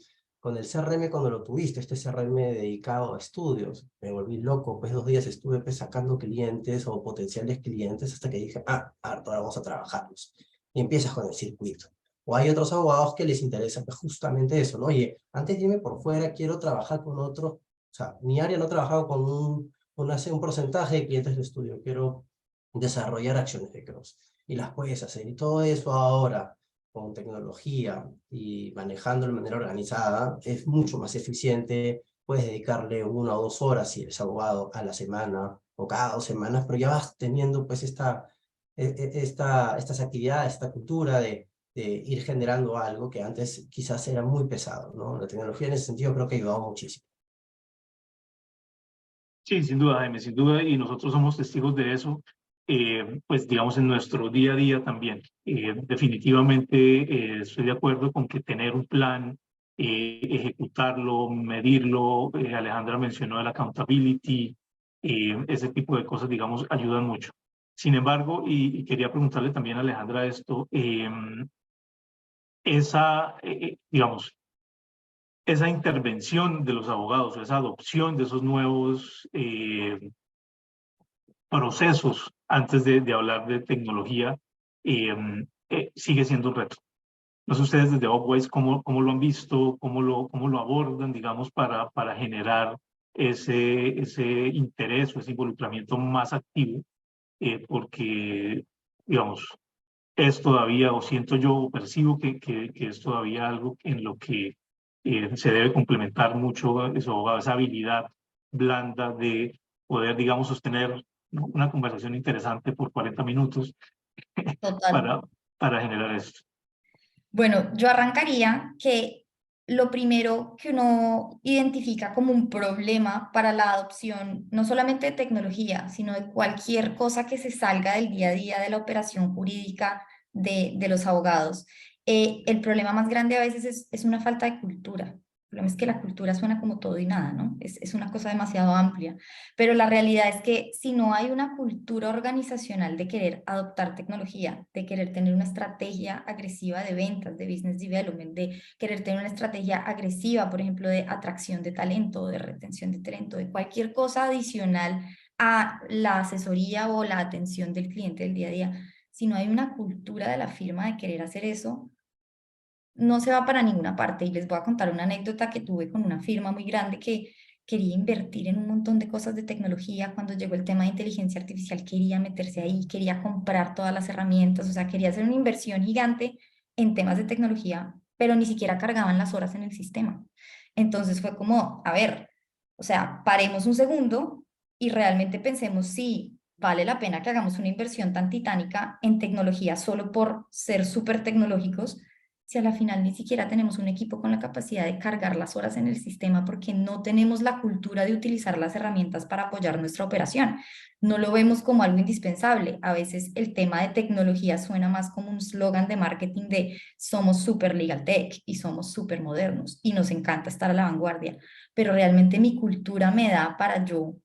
el CRM cuando lo tuviste? Este CRM dedicado a estudios. Me volví loco, pues 2 días estuve pues, sacando clientes o potenciales clientes hasta que dije, ahora vamos a trabajarlos. Y empiezas con el circuito. O hay otros abogados que les interesa pues, justamente eso, ¿no? Oye, antes dime por fuera, quiero trabajar con otro. O sea, mi área no ha trabajado con un porcentaje de clientes de estudio, quiero desarrollar acciones de cross. Y las puedes hacer. Y todo eso ahora, con tecnología y manejándolo de manera organizada, es mucho más eficiente. Puedes dedicarle 1 o 2 horas si eres abogado a la semana o cada 2 semanas, pero ya vas teniendo pues estas actividades, esta cultura de ir generando algo que antes quizás era muy pesado, ¿no? La tecnología en ese sentido creo que ha ayudado muchísimo. Sí, sin duda, Jaime, sin duda, y nosotros somos testigos de eso, pues digamos en nuestro día a día también. Definitivamente estoy de acuerdo con que tener un plan, ejecutarlo, medirlo, Alejandra mencionó el accountability, ese tipo de cosas, digamos, ayudan mucho. Sin embargo, y quería preguntarle también a Alejandra esto, digamos, esa intervención de los abogados, esa adopción de esos nuevos procesos antes de hablar de tecnología, sigue siendo un reto. No sé ustedes desde Upwise cómo lo han visto, cómo lo abordan, digamos, para generar ese interés o ese involucramiento más activo, porque, digamos, es todavía, o siento yo, o percibo que es todavía algo en lo que se debe complementar mucho esa habilidad blanda de poder, digamos, sostener, ¿no?, una conversación interesante por 40 minutos Total. para generar esto. Bueno, yo arrancaría que lo primero que uno identifica como un problema para la adopción, no solamente de tecnología, sino de cualquier cosa que se salga del día a día de la operación jurídica de los abogados, el problema más grande a veces es una falta de cultura. El problema es que la cultura suena como todo y nada, ¿no? Es una cosa demasiado amplia, pero la realidad es que si no hay una cultura organizacional de querer adoptar tecnología, de querer tener una estrategia agresiva de ventas, de business development, de querer tener una estrategia agresiva, por ejemplo, de atracción de talento, de retención de talento, de cualquier cosa adicional a la asesoría o la atención del cliente del día a día, si no hay una cultura de la firma de querer hacer eso, no se va para ninguna parte. Y les voy a contar una anécdota que tuve con una firma muy grande que quería invertir en un montón de cosas de tecnología. Cuando llegó el tema de inteligencia artificial, quería meterse ahí, quería comprar todas las herramientas, o sea, quería hacer una inversión gigante en temas de tecnología, pero ni siquiera cargaban las horas en el sistema. Entonces fue como, a ver, o sea, paremos un segundo y realmente pensemos si vale la pena que hagamos una inversión tan titánica en tecnología solo por ser súper tecnológicos, si a la final ni siquiera tenemos un equipo con la capacidad de cargar las horas en el sistema porque no tenemos la cultura de utilizar las herramientas para apoyar nuestra operación? No lo vemos como algo indispensable. A veces el tema de tecnología suena más como un slogan de marketing de somos super legal tech y somos súper modernos y nos encanta estar a la vanguardia, pero realmente mi cultura me da para yo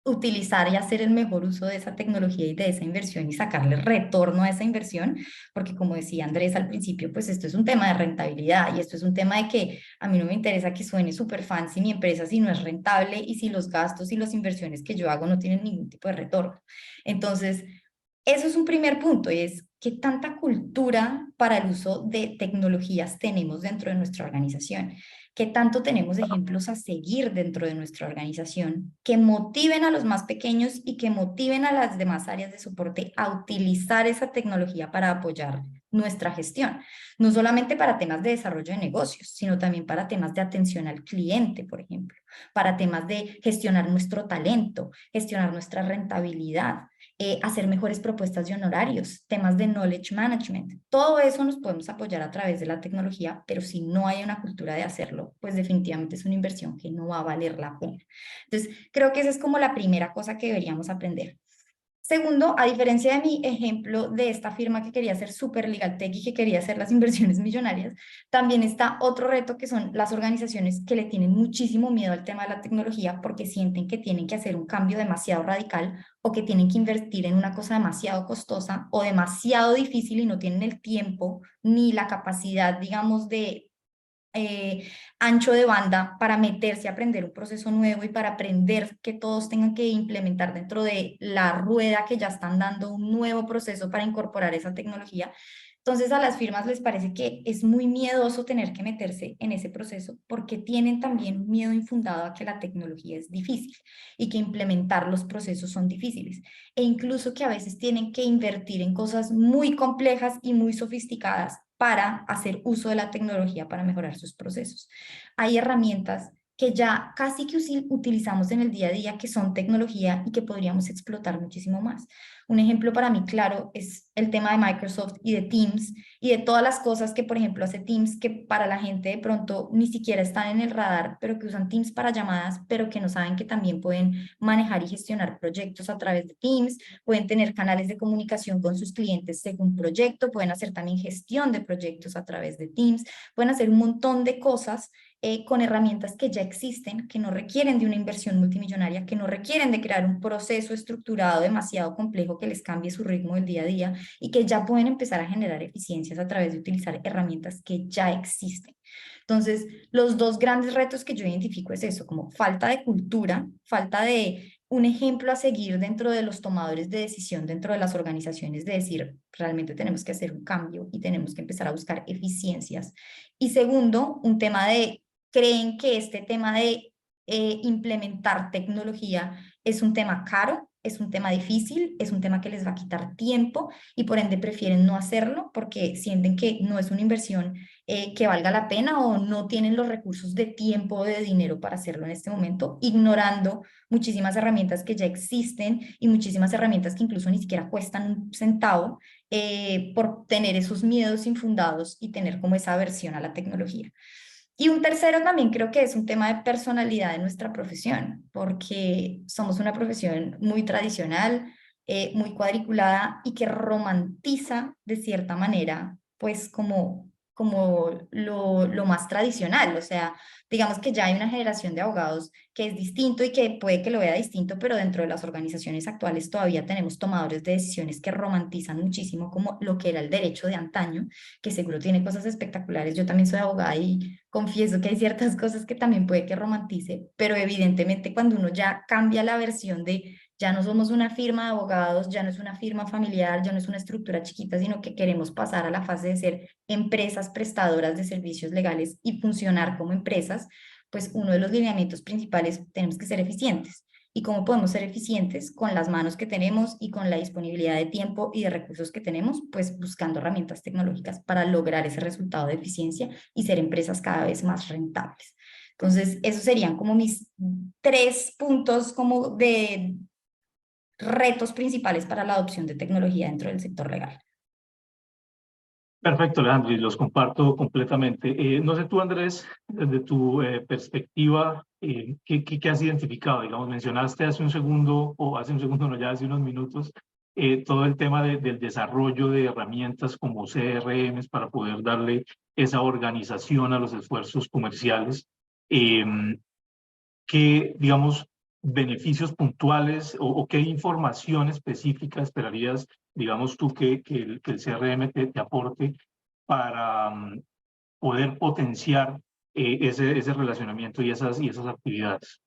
utilizar y hacer el mejor uso de esa tecnología y de esa inversión y sacarle retorno a esa inversión, porque como decía Andrés al principio, pues esto es un tema de rentabilidad y esto es un tema de que a mí no me interesa que suene súper fancy mi empresa si no es rentable y si los gastos y las inversiones que yo hago no tienen ningún tipo de retorno. Entonces, eso es un primer punto y es qué tanta cultura para el uso de tecnologías tenemos dentro de nuestra organización, qué tanto tenemos ejemplos a seguir dentro de nuestra organización que motiven a los más pequeños y que motiven a las demás áreas de soporte a utilizar esa tecnología para apoyar nuestra gestión, no solamente para temas de desarrollo de negocios, sino también para temas de atención al cliente, por ejemplo, para temas de gestionar nuestro talento, gestionar nuestra rentabilidad, hacer mejores propuestas de honorarios, temas de knowledge management. Todo eso nos podemos apoyar a través de la tecnología, pero si no hay una cultura de hacerlo, pues definitivamente es una inversión que no va a valer la pena. Entonces, creo que esa es como la primera cosa que deberíamos aprender. Segundo, a diferencia de mi ejemplo de esta firma que quería hacer super legal tech y que quería hacer las inversiones millonarias, también está otro reto que son las organizaciones que le tienen muchísimo miedo al tema de la tecnología porque sienten que tienen que hacer un cambio demasiado radical o que tienen que invertir en una cosa demasiado costosa o demasiado difícil y no tienen el tiempo ni la capacidad, digamos, de ancho de banda para meterse a aprender un proceso nuevo y para aprender que todos tengan que implementar dentro de la rueda que ya están dando un nuevo proceso para incorporar esa tecnología. Entonces a las firmas les parece que es muy miedoso tener que meterse en ese proceso porque tienen también miedo infundado a que la tecnología es difícil y que implementar los procesos son difíciles e incluso que a veces tienen que invertir en cosas muy complejas y muy sofisticadas para hacer uso de la tecnología para mejorar sus procesos. Hay herramientas que ya casi que utilizamos en el día a día que son tecnología y que podríamos explotar muchísimo más. Un ejemplo para mí claro es el tema de Microsoft y de Teams y de todas las cosas que, por ejemplo, hace Teams que para la gente de pronto ni siquiera están en el radar, pero que usan Teams para llamadas, pero que no saben que también pueden manejar y gestionar proyectos a través de Teams, pueden tener canales de comunicación con sus clientes según proyecto, pueden hacer también gestión de proyectos a través de Teams, pueden hacer un montón de cosas con herramientas que ya existen, que no requieren de una inversión multimillonaria, que no requieren de crear un proceso estructurado demasiado complejo que les cambie su ritmo del día a día y que ya pueden empezar a generar eficiencias a través de utilizar herramientas que ya existen. Entonces, los dos grandes retos que yo identifico es eso, como falta de cultura, falta de un ejemplo a seguir dentro de los tomadores de decisión dentro de las organizaciones, de decir, realmente tenemos que hacer un cambio y tenemos que empezar a buscar eficiencias. Y segundo, un tema de creen que este tema de implementar tecnología es un tema caro, es un tema difícil, es un tema que les va a quitar tiempo y por ende prefieren no hacerlo porque sienten que no es una inversión que valga la pena o no tienen los recursos de tiempo o de dinero para hacerlo en este momento, ignorando muchísimas herramientas que ya existen y muchísimas herramientas que incluso ni siquiera cuestan un centavo por tener esos miedos infundados y tener como esa aversión a la tecnología. Y un tercero también creo que es un tema de personalidad de nuestra profesión, porque somos una profesión muy tradicional, muy cuadriculada y que romantiza de cierta manera, pues como lo más tradicional. O sea, digamos que ya hay una generación de abogados que es distinto y que puede que lo vea distinto, pero dentro de las organizaciones actuales todavía tenemos tomadores de decisiones que romantizan muchísimo como lo que era el derecho de antaño, que seguro tiene cosas espectaculares. Yo también soy abogada y confieso que hay ciertas cosas que también puede que romantice, pero evidentemente cuando uno ya cambia la versión de ya no somos una firma de abogados, ya no es una firma familiar, ya no es una estructura chiquita, sino que queremos pasar a la fase de ser empresas prestadoras de servicios legales y funcionar como empresas, pues uno de los lineamientos principales tenemos que ser eficientes. ¿Y cómo podemos ser eficientes con las manos que tenemos y con la disponibilidad de tiempo y de recursos que tenemos? Pues buscando herramientas tecnológicas para lograr ese resultado de eficiencia y ser empresas cada vez más rentables. Entonces, esos serían como mis 3 puntos como de retos principales para la adopción de tecnología dentro del sector legal. Perfecto, Alejandro, y los comparto completamente. No sé tú, Andrés, desde tu perspectiva, ¿qué has identificado? Digamos, mencionaste hace un segundo, o hace un segundo, no, ya hace unos minutos, todo el tema del desarrollo de herramientas como CRMs para poder darle esa organización a los esfuerzos comerciales. Eh, ¿Qué, digamos, beneficios puntuales o qué información específica esperarías, digamos tú, que el CRM te aporte para poder potenciar ese relacionamiento y esas actividades?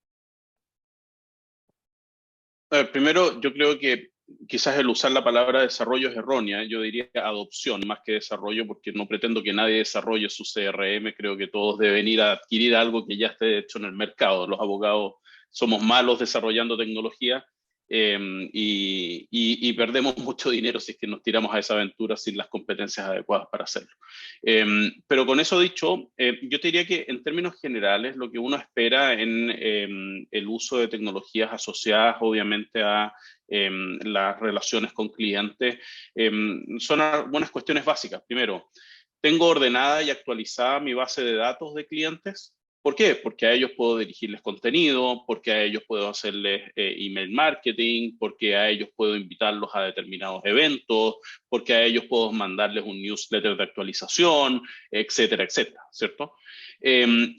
Primero, yo creo que quizás el usar la palabra desarrollo es errónea. Yo diría adopción más que desarrollo, porque no pretendo que nadie desarrolle su CRM. Creo que todos deben ir a adquirir algo que ya esté hecho en el mercado. Los abogados somos malos desarrollando tecnología, y perdemos mucho dinero si es que nos tiramos a esa aventura sin las competencias adecuadas para hacerlo. Pero con eso dicho, yo te diría que en términos generales lo que uno espera en el uso de tecnologías asociadas obviamente a las relaciones con clientes son algunas cuestiones básicas. Primero, tengo ordenada y actualizada mi base de datos de clientes. ¿Por qué? Porque a ellos puedo dirigirles contenido, porque a ellos puedo hacerles email marketing, porque a ellos puedo invitarlos a determinados eventos, porque a ellos puedo mandarles un newsletter de actualización, etcétera, etcétera, ¿cierto?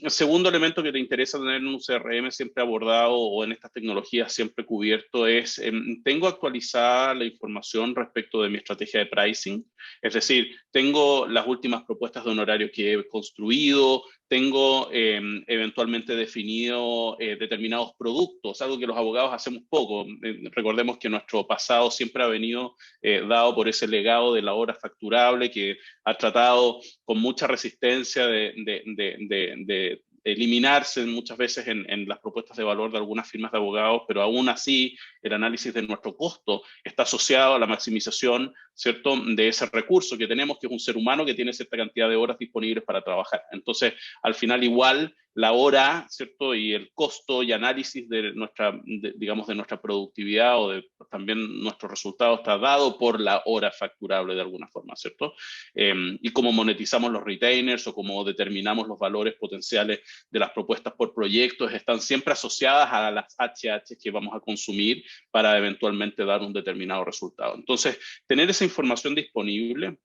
Segundo elemento que te interesa tener en un CRM siempre abordado o en estas tecnologías siempre cubierto es, tengo actualizada la información respecto de mi estrategia de pricing, es decir, tengo las últimas propuestas de honorario que he construido, tengo eventualmente definido determinados productos, algo que los abogados hacemos poco. Recordemos que nuestro pasado siempre ha venido dado por ese legado de la hora facturable que ha tratado con mucha resistencia de eliminarse muchas veces en las propuestas de valor de algunas firmas de abogados, pero aún así el análisis de nuestro costo está asociado a la maximización, ¿cierto?, de ese recurso que tenemos, que es un ser humano que tiene cierta cantidad de horas disponibles para trabajar. Entonces, al final igual la hora, ¿cierto?, y el costo y análisis de nuestra, digamos, de nuestra productividad o de también nuestro resultado está dado por la hora facturable de alguna forma, ¿cierto? Y cómo monetizamos los retainers o cómo determinamos los valores potenciales de las propuestas por proyectos están siempre asociadas a las HH que vamos a consumir para eventualmente dar un determinado resultado. Entonces, tener esa información disponible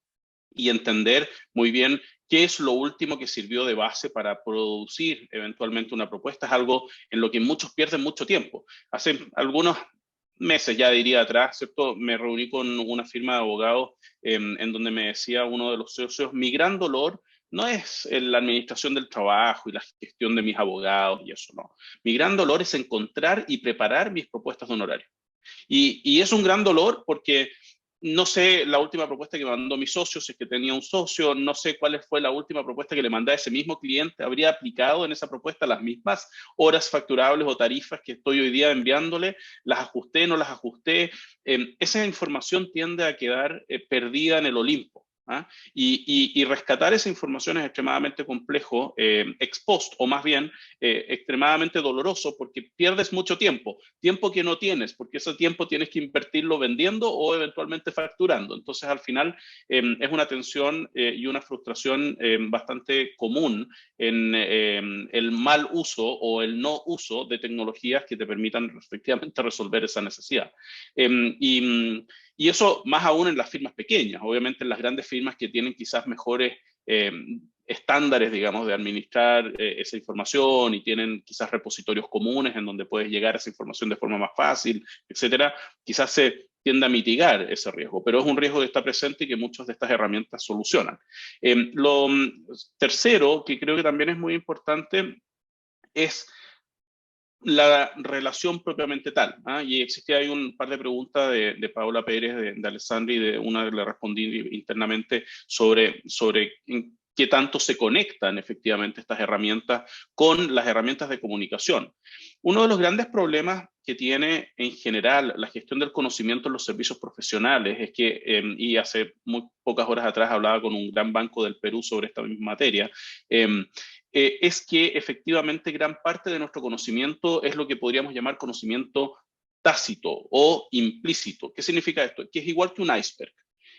y entender muy bien qué es lo último que sirvió de base para producir eventualmente una propuesta es algo en lo que muchos pierden mucho tiempo. Hace algunos meses, ya diría atrás, ¿cierto?, me reuní con una firma de abogados en donde me decía uno de los socios, mi gran dolor no es la administración del trabajo y la gestión de mis abogados y eso, no. Mi gran dolor es encontrar y preparar mis propuestas de honorario. Y es un gran dolor porque no sé la última propuesta que mandó mi socio, si es que tenía un socio, no sé cuál fue la última propuesta que le mandé a ese mismo cliente, habría aplicado en esa propuesta las mismas horas facturables o tarifas que estoy hoy día enviándole, las ajusté, no las ajusté. Esa información tiende a quedar perdida en el Olimpo. ¿Ah? Y rescatar esa información es extremadamente complejo, ex post, o más bien extremadamente doloroso, porque pierdes mucho tiempo que no tienes, porque ese tiempo tienes que invertirlo vendiendo o eventualmente facturando. Entonces, al final, es una tensión y una frustración bastante común en el mal uso o el no uso de tecnologías que te permitan efectivamente resolver esa necesidad. Y eso más aún en las firmas pequeñas. Obviamente en las grandes firmas que tienen quizás mejores estándares, digamos, de administrar esa información y tienen quizás repositorios comunes en donde puedes llegar a esa información de forma más fácil, etcétera, quizás se tiende a mitigar ese riesgo, pero es un riesgo que está presente y que muchas de estas herramientas solucionan. Lo tercero, que creo que también es muy importante, es la relación propiamente tal. Y existía ahí un par de preguntas de Paula Pérez, de Alessandri, de una le respondí internamente sobre qué tanto se conectan efectivamente estas herramientas con las herramientas de comunicación. Uno de los grandes problemas que tiene en general la gestión del conocimiento en los servicios profesionales es que, y hace muy pocas horas atrás hablaba con un gran banco del Perú sobre esta misma materia, es que efectivamente gran parte de nuestro conocimiento es lo que podríamos llamar conocimiento tácito o implícito. ¿Qué significa esto? Que es igual que un iceberg.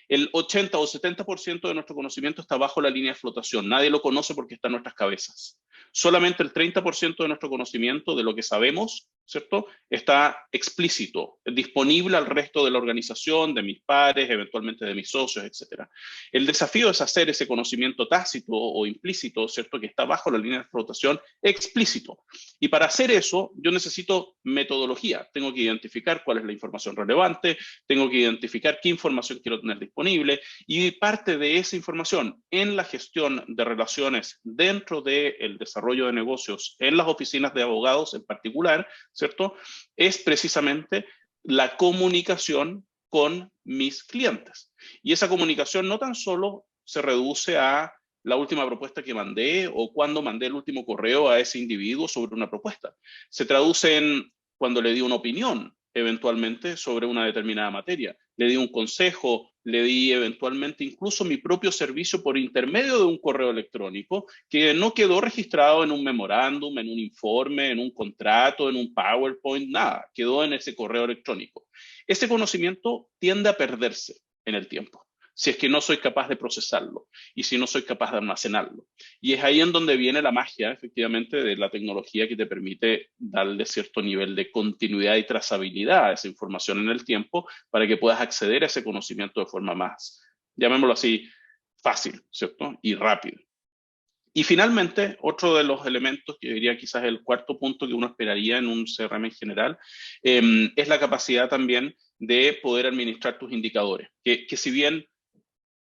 El 80 o 70% de nuestro conocimiento está bajo la línea de flotación. Nadie lo conoce porque está en nuestras cabezas. Solamente el 30% de nuestro conocimiento, de lo que sabemos, ¿cierto?, está explícito, disponible al resto de la organización, de mis pares, eventualmente de mis socios, etc. El desafío es hacer ese conocimiento tácito o implícito, ¿cierto?, que está bajo la línea de flotación, explícito. Y para hacer eso, yo necesito metodología. Tengo que identificar cuál es la información relevante, tengo que identificar qué información quiero tener disponible, y parte de esa información en la gestión de relaciones dentro del desarrollo de negocios en las oficinas de abogados en particular, ¿cierto?, es precisamente la comunicación con mis clientes. Y esa comunicación no tan solo se reduce a la última propuesta que mandé o cuando mandé el último correo a ese individuo sobre una propuesta. Se traduce en cuando le di una opinión, eventualmente, sobre una determinada materia. Le di un consejo, le di eventualmente incluso mi propio servicio por intermedio de un correo electrónico que no quedó registrado en un memorándum, en un informe, en un contrato, en un PowerPoint, nada. Quedó en ese correo electrónico. Ese conocimiento tiende a perderse en el tiempo, si es que no soy capaz de procesarlo y si no soy capaz de almacenarlo. Y es ahí en donde viene la magia, efectivamente, de la tecnología que te permite darle cierto nivel de continuidad y trazabilidad a esa información en el tiempo para que puedas acceder a ese conocimiento de forma más, llamémoslo así, fácil, ¿cierto? Y rápido. Y finalmente, otro de los elementos, que diría quizás el cuarto punto que uno esperaría en un CRM en general, es la capacidad también de poder administrar tus indicadores. Que si bien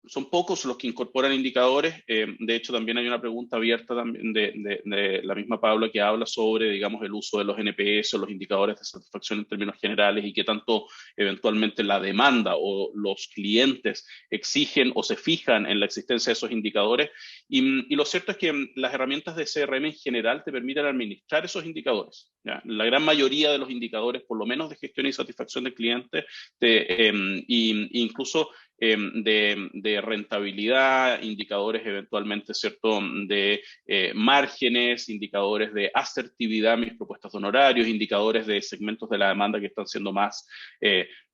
son pocos los que incorporan indicadores. De hecho, también hay una pregunta abierta también de la misma Paula que habla sobre, digamos, el uso de los NPS o los indicadores de satisfacción en términos generales y qué tanto eventualmente la demanda o los clientes exigen o se fijan en la existencia de esos indicadores. Y lo cierto es que las herramientas de CRM en general te permiten administrar esos indicadores, ¿ya? La gran mayoría de los indicadores, por lo menos de gestión y satisfacción del cliente, incluso de rentabilidad, indicadores eventualmente, ¿cierto?, de márgenes, indicadores de asertividad, mis propuestas de honorarios, indicadores de segmentos de la demanda que están siendo más,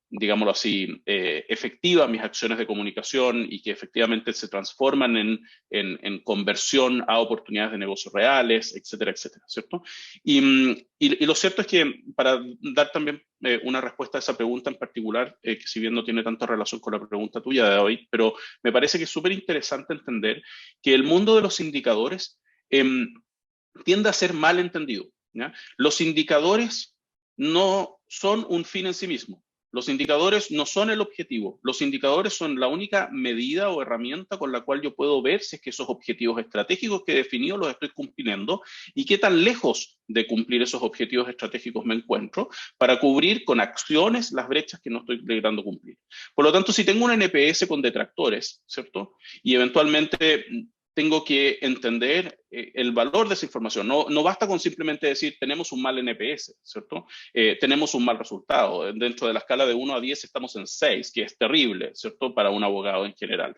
digámoslo así, efectivas mis acciones de comunicación y que efectivamente se transforman en conversión a oportunidades de negocios reales, etcétera, etcétera, ¿cierto? Y lo cierto es que para dar también una respuesta a esa pregunta en particular, que si bien no tiene tanta relación con la pregunta tuya de hoy, pero me parece que es súper interesante entender que el mundo de los indicadores tiende a ser mal entendido, ¿ya? Los indicadores no son un fin en sí mismo. Los indicadores no son el objetivo. Los indicadores son la única medida o herramienta con la cual yo puedo ver si es que esos objetivos estratégicos que he definido los estoy cumpliendo y qué tan lejos de cumplir esos objetivos estratégicos me encuentro para cubrir con acciones las brechas que no estoy logrando cumplir. Por lo tanto, si tengo un NPS con detractores, ¿cierto?, y eventualmente tengo que entender el valor de esa información. No basta con simplemente decir, tenemos un mal NPS, ¿cierto? Tenemos un mal resultado. Dentro de la escala de 1 a 10 estamos en 6, que es terrible, ¿cierto?, para un abogado en general.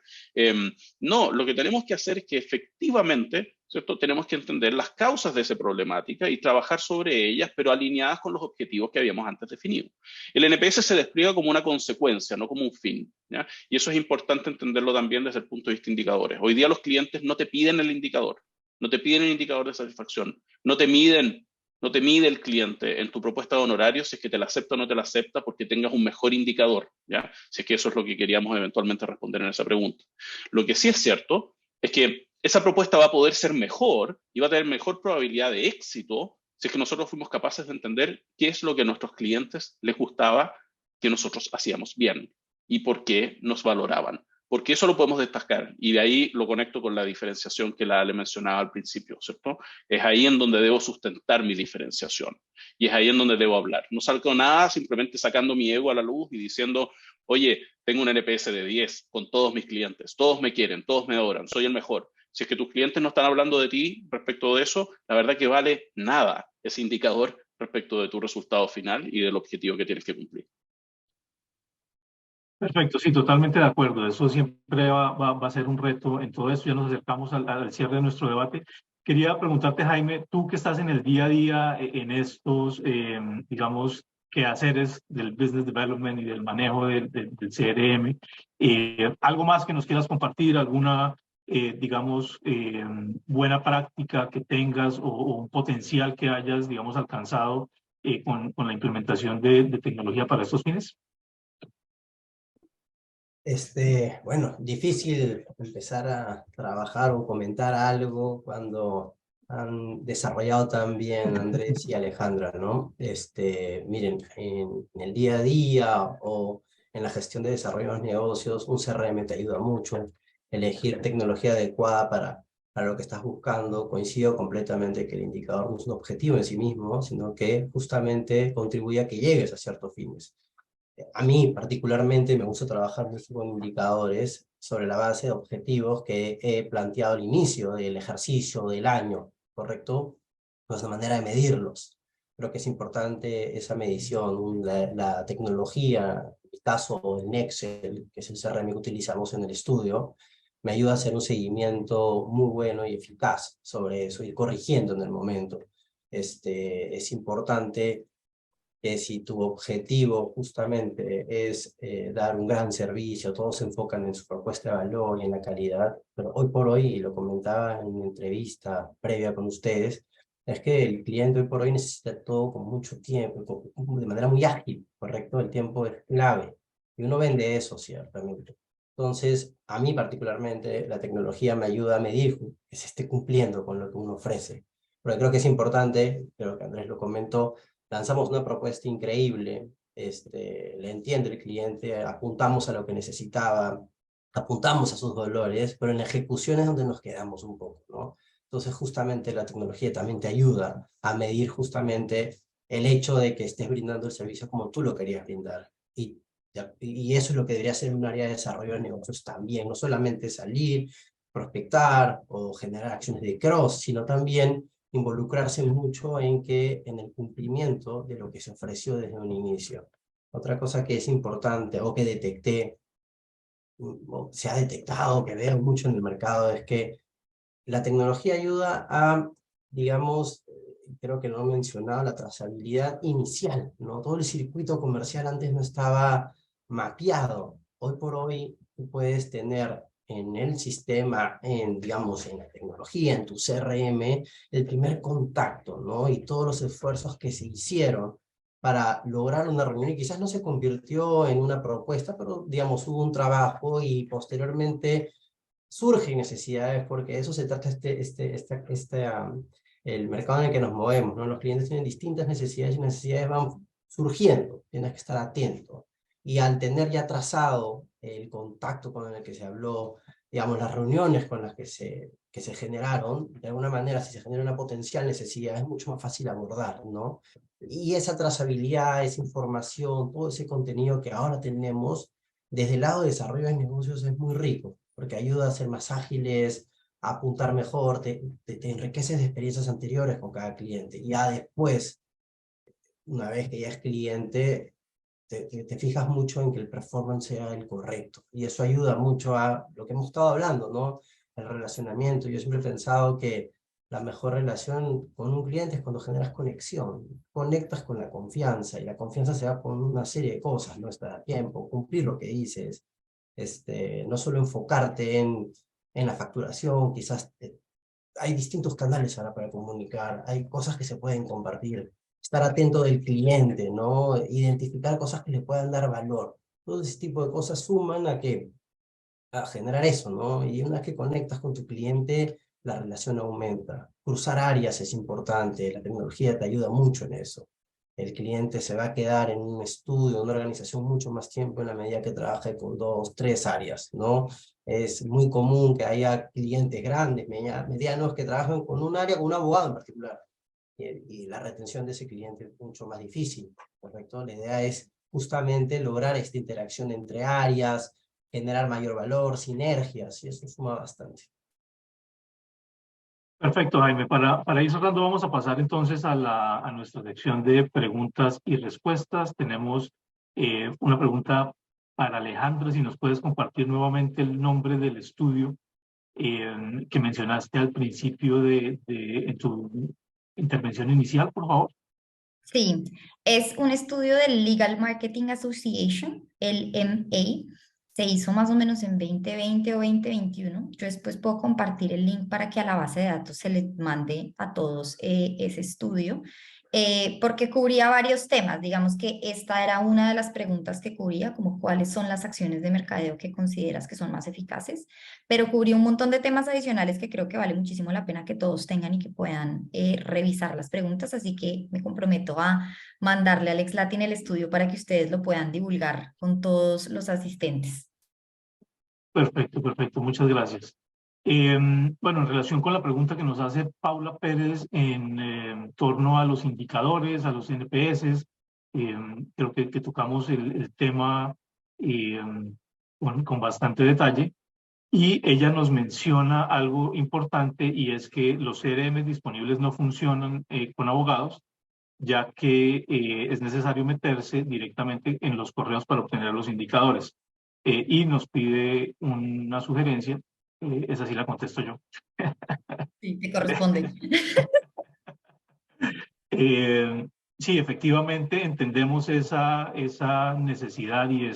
No, lo que tenemos que hacer es que efectivamente, ¿cierto?, tenemos que entender las causas de esa problemática y trabajar sobre ellas, pero alineadas con los objetivos que habíamos antes definido. El NPS se despliega como una consecuencia, no como un fin, ¿ya? Y eso es importante entenderlo también desde el punto de vista de indicadores. Hoy día los clientes no te piden el indicador, no te piden el indicador de satisfacción, no te mide el cliente en tu propuesta de honorarios si es que te la acepta o no te la acepta porque tengas un mejor indicador, ¿ya? Si es que eso es lo que queríamos eventualmente responder en esa pregunta. Lo que sí es cierto es que esa propuesta va a poder ser mejor y va a tener mejor probabilidad de éxito si es que nosotros fuimos capaces de entender qué es lo que a nuestros clientes les gustaba que nosotros hacíamos bien y por qué nos valoraban. Porque eso lo podemos destacar y de ahí lo conecto con la diferenciación que la Ale mencionaba al principio, ¿cierto? Es ahí en donde debo sustentar mi diferenciación y es ahí en donde debo hablar. No salgo nada simplemente sacando mi ego a la luz y diciendo, oye, tengo un NPS de 10 con todos mis clientes, todos me quieren, todos me adoran, soy el mejor. Si es que tus clientes no están hablando de ti respecto de eso, la verdad que vale nada ese indicador respecto de tu resultado final y del objetivo que tienes que cumplir. Perfecto, sí, totalmente de acuerdo. Eso siempre va a ser un reto en todo esto. Ya nos acercamos al cierre de nuestro debate. Quería preguntarte, Jaime, tú que estás en el día a día en estos, digamos, quehaceres del business development y del manejo del CRM. ¿Algo más que nos quieras compartir? ¿Alguna, digamos, buena práctica que tengas o un potencial que hayas, digamos, alcanzado con la implementación de tecnología para estos fines? Bueno, difícil empezar a trabajar o comentar algo cuando han desarrollado también Andrés y Alejandra, ¿no? Miren, en el día a día o en la gestión de desarrollo de los negocios, un CRM te ayuda mucho. Elegir tecnología adecuada para lo que estás buscando. Coincido completamente que el indicador no es un objetivo en sí mismo, sino que justamente contribuye a que llegues a ciertos fines. A mí particularmente me gusta trabajar mucho con indicadores sobre la base de objetivos que he planteado al inicio del ejercicio del año, ¿correcto? Pues de manera de medirlos. Creo que es importante esa medición, la tecnología, en mi caso el Nexel, que es el CRM que utilizamos en el estudio, me ayuda a hacer un seguimiento muy bueno y eficaz sobre eso, ir corrigiendo en el momento. Es importante que si tu objetivo justamente es dar un gran servicio, todos se enfocan en su propuesta de valor y en la calidad, pero hoy por hoy, y lo comentaba en una entrevista previa con ustedes, es que el cliente hoy por hoy necesita todo con mucho tiempo, de manera muy ágil, ¿correcto? El tiempo es clave, y uno vende eso, ciertamente. Entonces, a mí particularmente, la tecnología me ayuda a medir que se esté cumpliendo con lo que uno ofrece. Pero creo que es importante, creo que Andrés lo comentó, lanzamos una propuesta increíble, le entiende el cliente, apuntamos a lo que necesitaba, apuntamos a sus dolores, pero en la ejecución es donde nos quedamos un poco, ¿no? Entonces justamente la tecnología también te ayuda a medir justamente el hecho de que estés brindando el servicio como tú lo querías brindar. Y eso es lo que debería ser un área de desarrollo de negocios también, no solamente salir, prospectar o generar acciones de cross, sino también involucrarse mucho en el cumplimiento de lo que se ofreció desde un inicio. Otra cosa que es importante o que detecté, o se ha detectado, que veo mucho en el mercado, es que la tecnología ayuda a, digamos, creo que lo he mencionado, la trazabilidad inicial, ¿no? Todo el circuito comercial antes no estaba mapeado. Hoy por hoy tú puedes tener en el sistema, digamos, en la tecnología, en tu CRM, el primer contacto, ¿no? Y todos los esfuerzos que se hicieron para lograr una reunión, y quizás no se convirtió en una propuesta, pero, digamos, hubo un trabajo y posteriormente surgen necesidades, porque de eso se trata el mercado en el que nos movemos, ¿no? Los clientes tienen distintas necesidades y necesidades van surgiendo, tienes que estar atento. Y al tener ya trazado el contacto con el que se habló, digamos, las reuniones con las que se generaron, de alguna manera, si se genera una potencial necesidad, es mucho más fácil abordar, ¿no? Y esa trazabilidad, esa información, todo ese contenido que ahora tenemos, desde el lado de desarrollo de negocios es muy rico, porque ayuda a ser más ágiles, a apuntar mejor, te enriqueces de experiencias anteriores con cada cliente. Y ya después, una vez que ya es cliente, te fijas mucho en que el performance sea el correcto. Y eso ayuda mucho a lo que hemos estado hablando, ¿no? El relacionamiento. Yo siempre he pensado que la mejor relación con un cliente es cuando generas conexión, conectas con la confianza, y la confianza se da con una serie de cosas, no estar a tiempo, cumplir lo que dices, no solo enfocarte en la facturación, quizás hay distintos canales ahora para comunicar, hay cosas que se pueden compartir, estar atento del cliente, ¿no? Identificar cosas que le puedan dar valor. Todo ese tipo de cosas suman a generar eso, ¿no? Y una vez que conectas con tu cliente, la relación aumenta. Cruzar áreas es importante, la tecnología te ayuda mucho en eso. El cliente se va a quedar en un estudio, una organización mucho más tiempo en la medida que trabaje con 2, 3 áreas, ¿no? Es muy común que haya clientes grandes, medianos, que trabajan con un área, con un abogado en particular. Y la retención de ese cliente es mucho más difícil, ¿correcto? La idea es justamente lograr esta interacción entre áreas, generar mayor valor, sinergias, y eso suma bastante. Perfecto, Jaime. Para ir cerrando, vamos a pasar entonces a nuestra sección de preguntas y respuestas. Tenemos una pregunta para Alejandra, si nos puedes compartir nuevamente el nombre del estudio que mencionaste al principio en tu intervención inicial, por favor. Sí, es un estudio del Legal Marketing Association, el MA. Se hizo más o menos en 2020 o 2021. Yo después puedo compartir el link para que a la base de datos se les mande a todos ese estudio, porque cubría varios temas. Digamos que esta era una de las preguntas que cubría, como cuáles son las acciones de mercadeo que consideras que son más eficaces, pero cubría un montón de temas adicionales que creo que vale muchísimo la pena que todos tengan y que puedan revisar las preguntas, así que me comprometo a mandarle a Alex Latin el estudio para que ustedes lo puedan divulgar con todos los asistentes. Perfecto, perfecto, muchas gracias. Bueno, en relación con la pregunta que nos hace Paula Pérez en torno a los indicadores, a los NPS, creo que tocamos el tema con bastante detalle. Y ella nos menciona algo importante, y es que los CRM disponibles no funcionan con abogados, ya que es necesario meterse directamente en los correos para obtener los indicadores. Y nos pide una sugerencia, esa sí la contesto yo. Sí, te corresponde. Sí, efectivamente entendemos esa necesidad y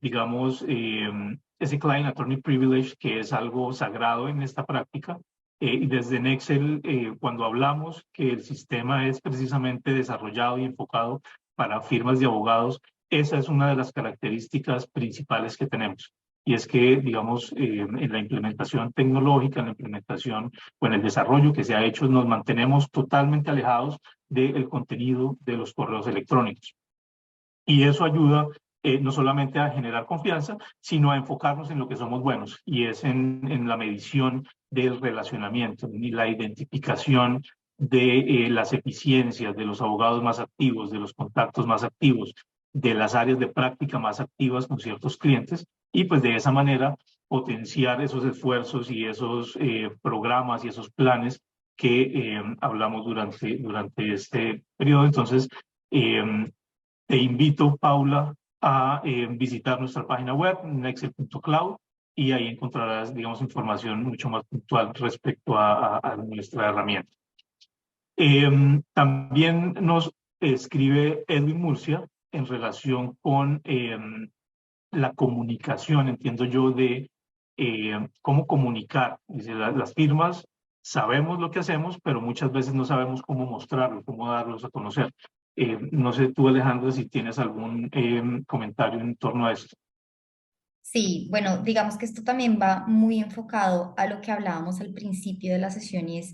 digamos, ese client attorney privilege, que es algo sagrado en esta práctica. Y desde Nexel, cuando hablamos que el sistema es precisamente desarrollado y enfocado para firmas de abogados, esa es una de las características principales que tenemos. Y es que, digamos, en la implementación tecnológica, en la implementación o en el desarrollo que se ha hecho, nos mantenemos totalmente alejados del contenido de los correos electrónicos. Y eso ayuda no solamente a generar confianza, sino a enfocarnos en lo que somos buenos, y es en la medición del relacionamiento y la identificación de las eficiencias de los abogados más activos, de los contactos más activos, de las áreas de práctica más activas con ciertos clientes, y pues de esa manera potenciar esos esfuerzos y esos programas y esos planes que hablamos durante este periodo. Entonces, te invito, Paula, a visitar nuestra página web, nexel.cloud, y ahí encontrarás, digamos, información mucho más puntual respecto a nuestra herramienta. También nos escribe Edwin Murcia en relación con la comunicación, entiendo yo, de cómo comunicar. Dice, las firmas sabemos lo que hacemos, pero muchas veces no sabemos cómo mostrarlo, cómo darlos a conocer. No sé tú, Alejandra, si tienes algún comentario en torno a esto. Sí, bueno, digamos que esto también va muy enfocado a lo que hablábamos al principio de la sesión y es,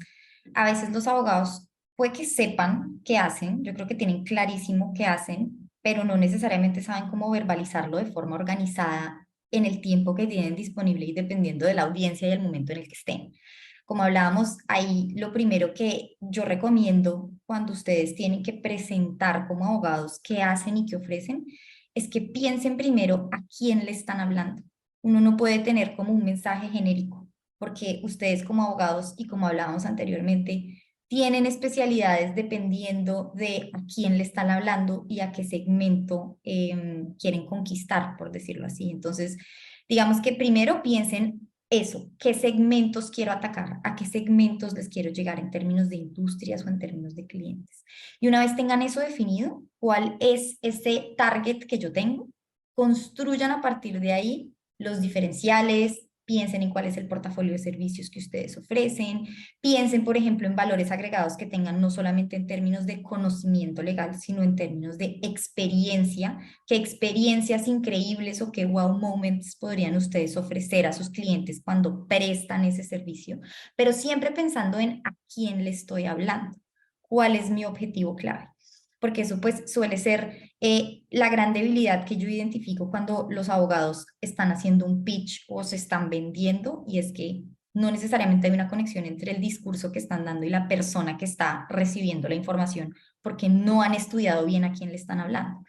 a veces los abogados puede que sepan qué hacen, yo creo que tienen clarísimo qué hacen, pero no necesariamente saben cómo verbalizarlo de forma organizada en el tiempo que tienen disponible y dependiendo de la audiencia y el momento en el que estén. Como hablábamos, ahí lo primero que yo recomiendo cuando ustedes tienen que presentar como abogados qué hacen y qué ofrecen, es que piensen primero a quién le están hablando. Uno no puede tener como un mensaje genérico, porque ustedes como abogados y como hablábamos anteriormente, tienen especialidades dependiendo de a quién le están hablando y a qué segmento quieren conquistar, por decirlo así. Entonces, digamos que primero piensen eso, qué segmentos quiero atacar, a qué segmentos les quiero llegar en términos de industrias o en términos de clientes. Y una vez tengan eso definido, cuál es ese target que yo tengo, construyan a partir de ahí los diferenciales, piensen en cuál es el portafolio de servicios que ustedes ofrecen, piensen, por ejemplo, en valores agregados que tengan no solamente en términos de conocimiento legal, sino en términos de experiencia, qué experiencias increíbles o qué wow moments podrían ustedes ofrecer a sus clientes cuando prestan ese servicio, pero siempre pensando en a quién le estoy hablando, cuál es mi objetivo clave, porque eso pues suele ser la gran debilidad que yo identifico cuando los abogados están haciendo un pitch o se están vendiendo, y es que no necesariamente hay una conexión entre el discurso que están dando y la persona que está recibiendo la información, porque no han estudiado bien a quién le están hablando.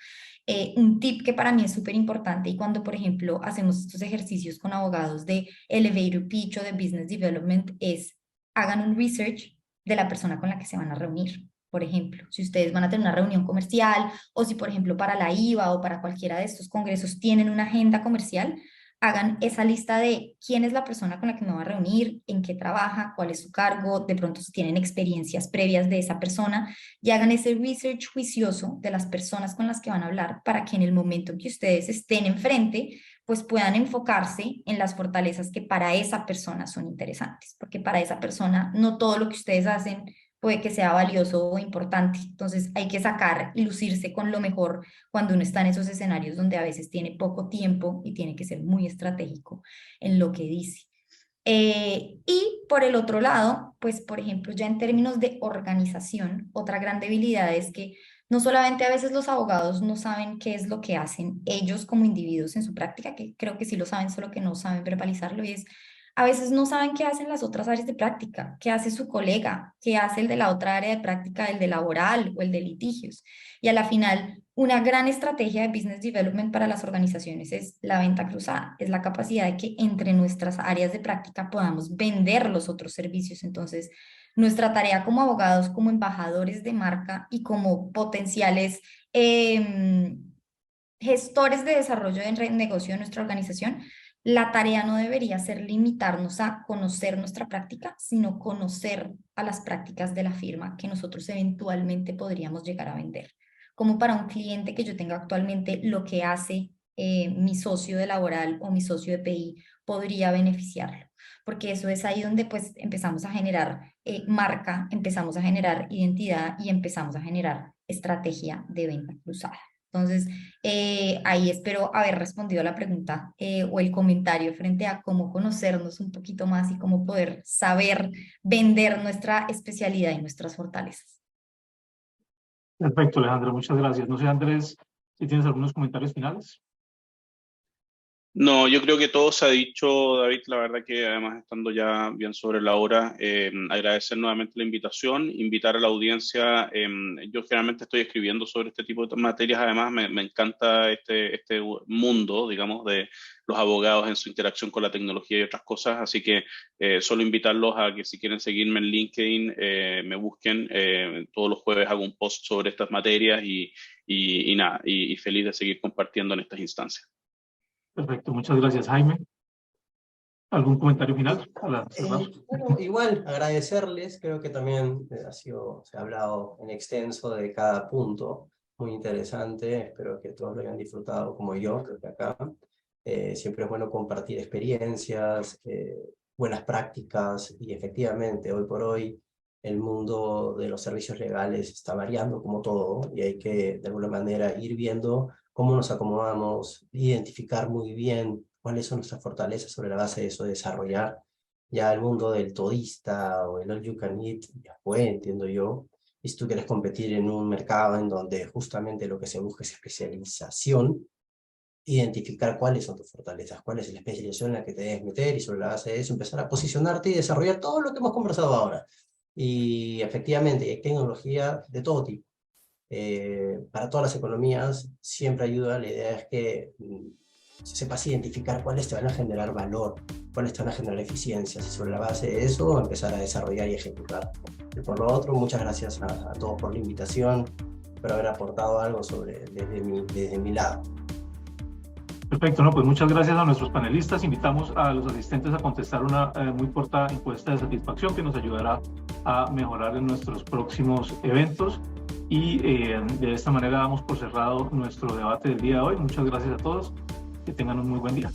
Un tip que para mí es súper importante, y cuando, por ejemplo, hacemos estos ejercicios con abogados de elevator pitch o de business development, es hagan un research de la persona con la que se van a reunir. Por ejemplo, si ustedes van a tener una reunión comercial o si, por ejemplo, para la IVA o para cualquiera de estos congresos tienen una agenda comercial, hagan esa lista de quién es la persona con la que me voy a reunir, en qué trabaja, cuál es su cargo, de pronto si tienen experiencias previas de esa persona, y hagan ese research juicioso de las personas con las que van a hablar para que en el momento en que ustedes estén enfrente, pues puedan enfocarse en las fortalezas que para esa persona son interesantes, porque para esa persona no todo lo que ustedes hacen puede que sea valioso o importante. Entonces hay que sacar y lucirse con lo mejor cuando uno está en esos escenarios donde a veces tiene poco tiempo y tiene que ser muy estratégico en lo que dice. Y por el otro lado, pues por ejemplo, ya en términos de organización, otra gran debilidad es que no solamente a veces los abogados no saben qué es lo que hacen ellos como individuos en su práctica, que creo que sí lo saben, solo que no saben verbalizarlo, y es a veces no saben qué hacen las otras áreas de práctica, qué hace su colega, qué hace el de la otra área de práctica, el de laboral o el de litigios. Y a la final, una gran estrategia de business development para las organizaciones es la venta cruzada, es la capacidad de que entre nuestras áreas de práctica podamos vender los otros servicios. Entonces, nuestra tarea como abogados, como embajadores de marca y como potenciales gestores de desarrollo de negocio de nuestra organización, la tarea no debería ser limitarnos a conocer nuestra práctica, sino conocer a las prácticas de la firma que nosotros eventualmente podríamos llegar a vender. Como para un cliente que yo tenga actualmente, lo que hace mi socio de laboral o mi socio de PI podría beneficiarlo, porque eso es ahí donde pues empezamos a generar marca, empezamos a generar identidad y empezamos a generar estrategia de venta cruzada. Entonces, ahí espero haber respondido a la pregunta o el comentario frente a cómo conocernos un poquito más y cómo poder saber vender nuestra especialidad y nuestras fortalezas. Perfecto, Alejandra, muchas gracias. No sé, Andrés, si tienes algunos comentarios finales. No, yo creo que todo se ha dicho, David, la verdad que además estando ya bien sobre la hora, agradecer nuevamente la invitación, invitar a la audiencia. Yo generalmente estoy escribiendo sobre este tipo de materias, además me encanta este mundo, digamos, de los abogados en su interacción con la tecnología y otras cosas, así que solo invitarlos a que si quieren seguirme en LinkedIn, me busquen. Todos los jueves hago un post sobre estas materias y nada, y feliz de seguir compartiendo en estas instancias. Perfecto, muchas gracias, Jaime. ¿Algún comentario final para cerrar? Bueno, igual agradecerles, creo que también se ha hablado en extenso de cada punto, muy interesante, espero que todos lo hayan disfrutado como yo, creo que acá. Siempre es bueno compartir experiencias, buenas prácticas, y efectivamente hoy por hoy el mundo de los servicios legales está variando como todo, y hay que de alguna manera ir viendo cómo nos acomodamos, identificar muy bien cuáles son nuestras fortalezas, sobre la base de eso desarrollar. Ya el mundo del todista o el all you can eat ya fue, entiendo yo, y si tú quieres competir en un mercado en donde justamente lo que se busca es especialización, identificar cuáles son tus fortalezas, cuál es la especialización en la que te debes meter, y sobre la base de eso empezar a posicionarte y desarrollar todo lo que hemos conversado ahora. Y efectivamente hay tecnología de todo tipo. Para todas las economías siempre ayuda. La idea es que sepas identificar cuáles te van a generar valor, cuáles te van a generar eficiencias, y sobre la base de eso empezar a desarrollar y ejecutar. Y por lo otro, muchas gracias a todos por la invitación, por haber aportado algo desde mi lado. Perfecto, no, pues muchas gracias a nuestros panelistas. Invitamos a los asistentes a contestar una muy corta encuesta de satisfacción que nos ayudará a mejorar en nuestros próximos eventos. Y de esta manera damos por cerrado nuestro debate del día de hoy. Muchas gracias a todos. Que tengan un muy buen día.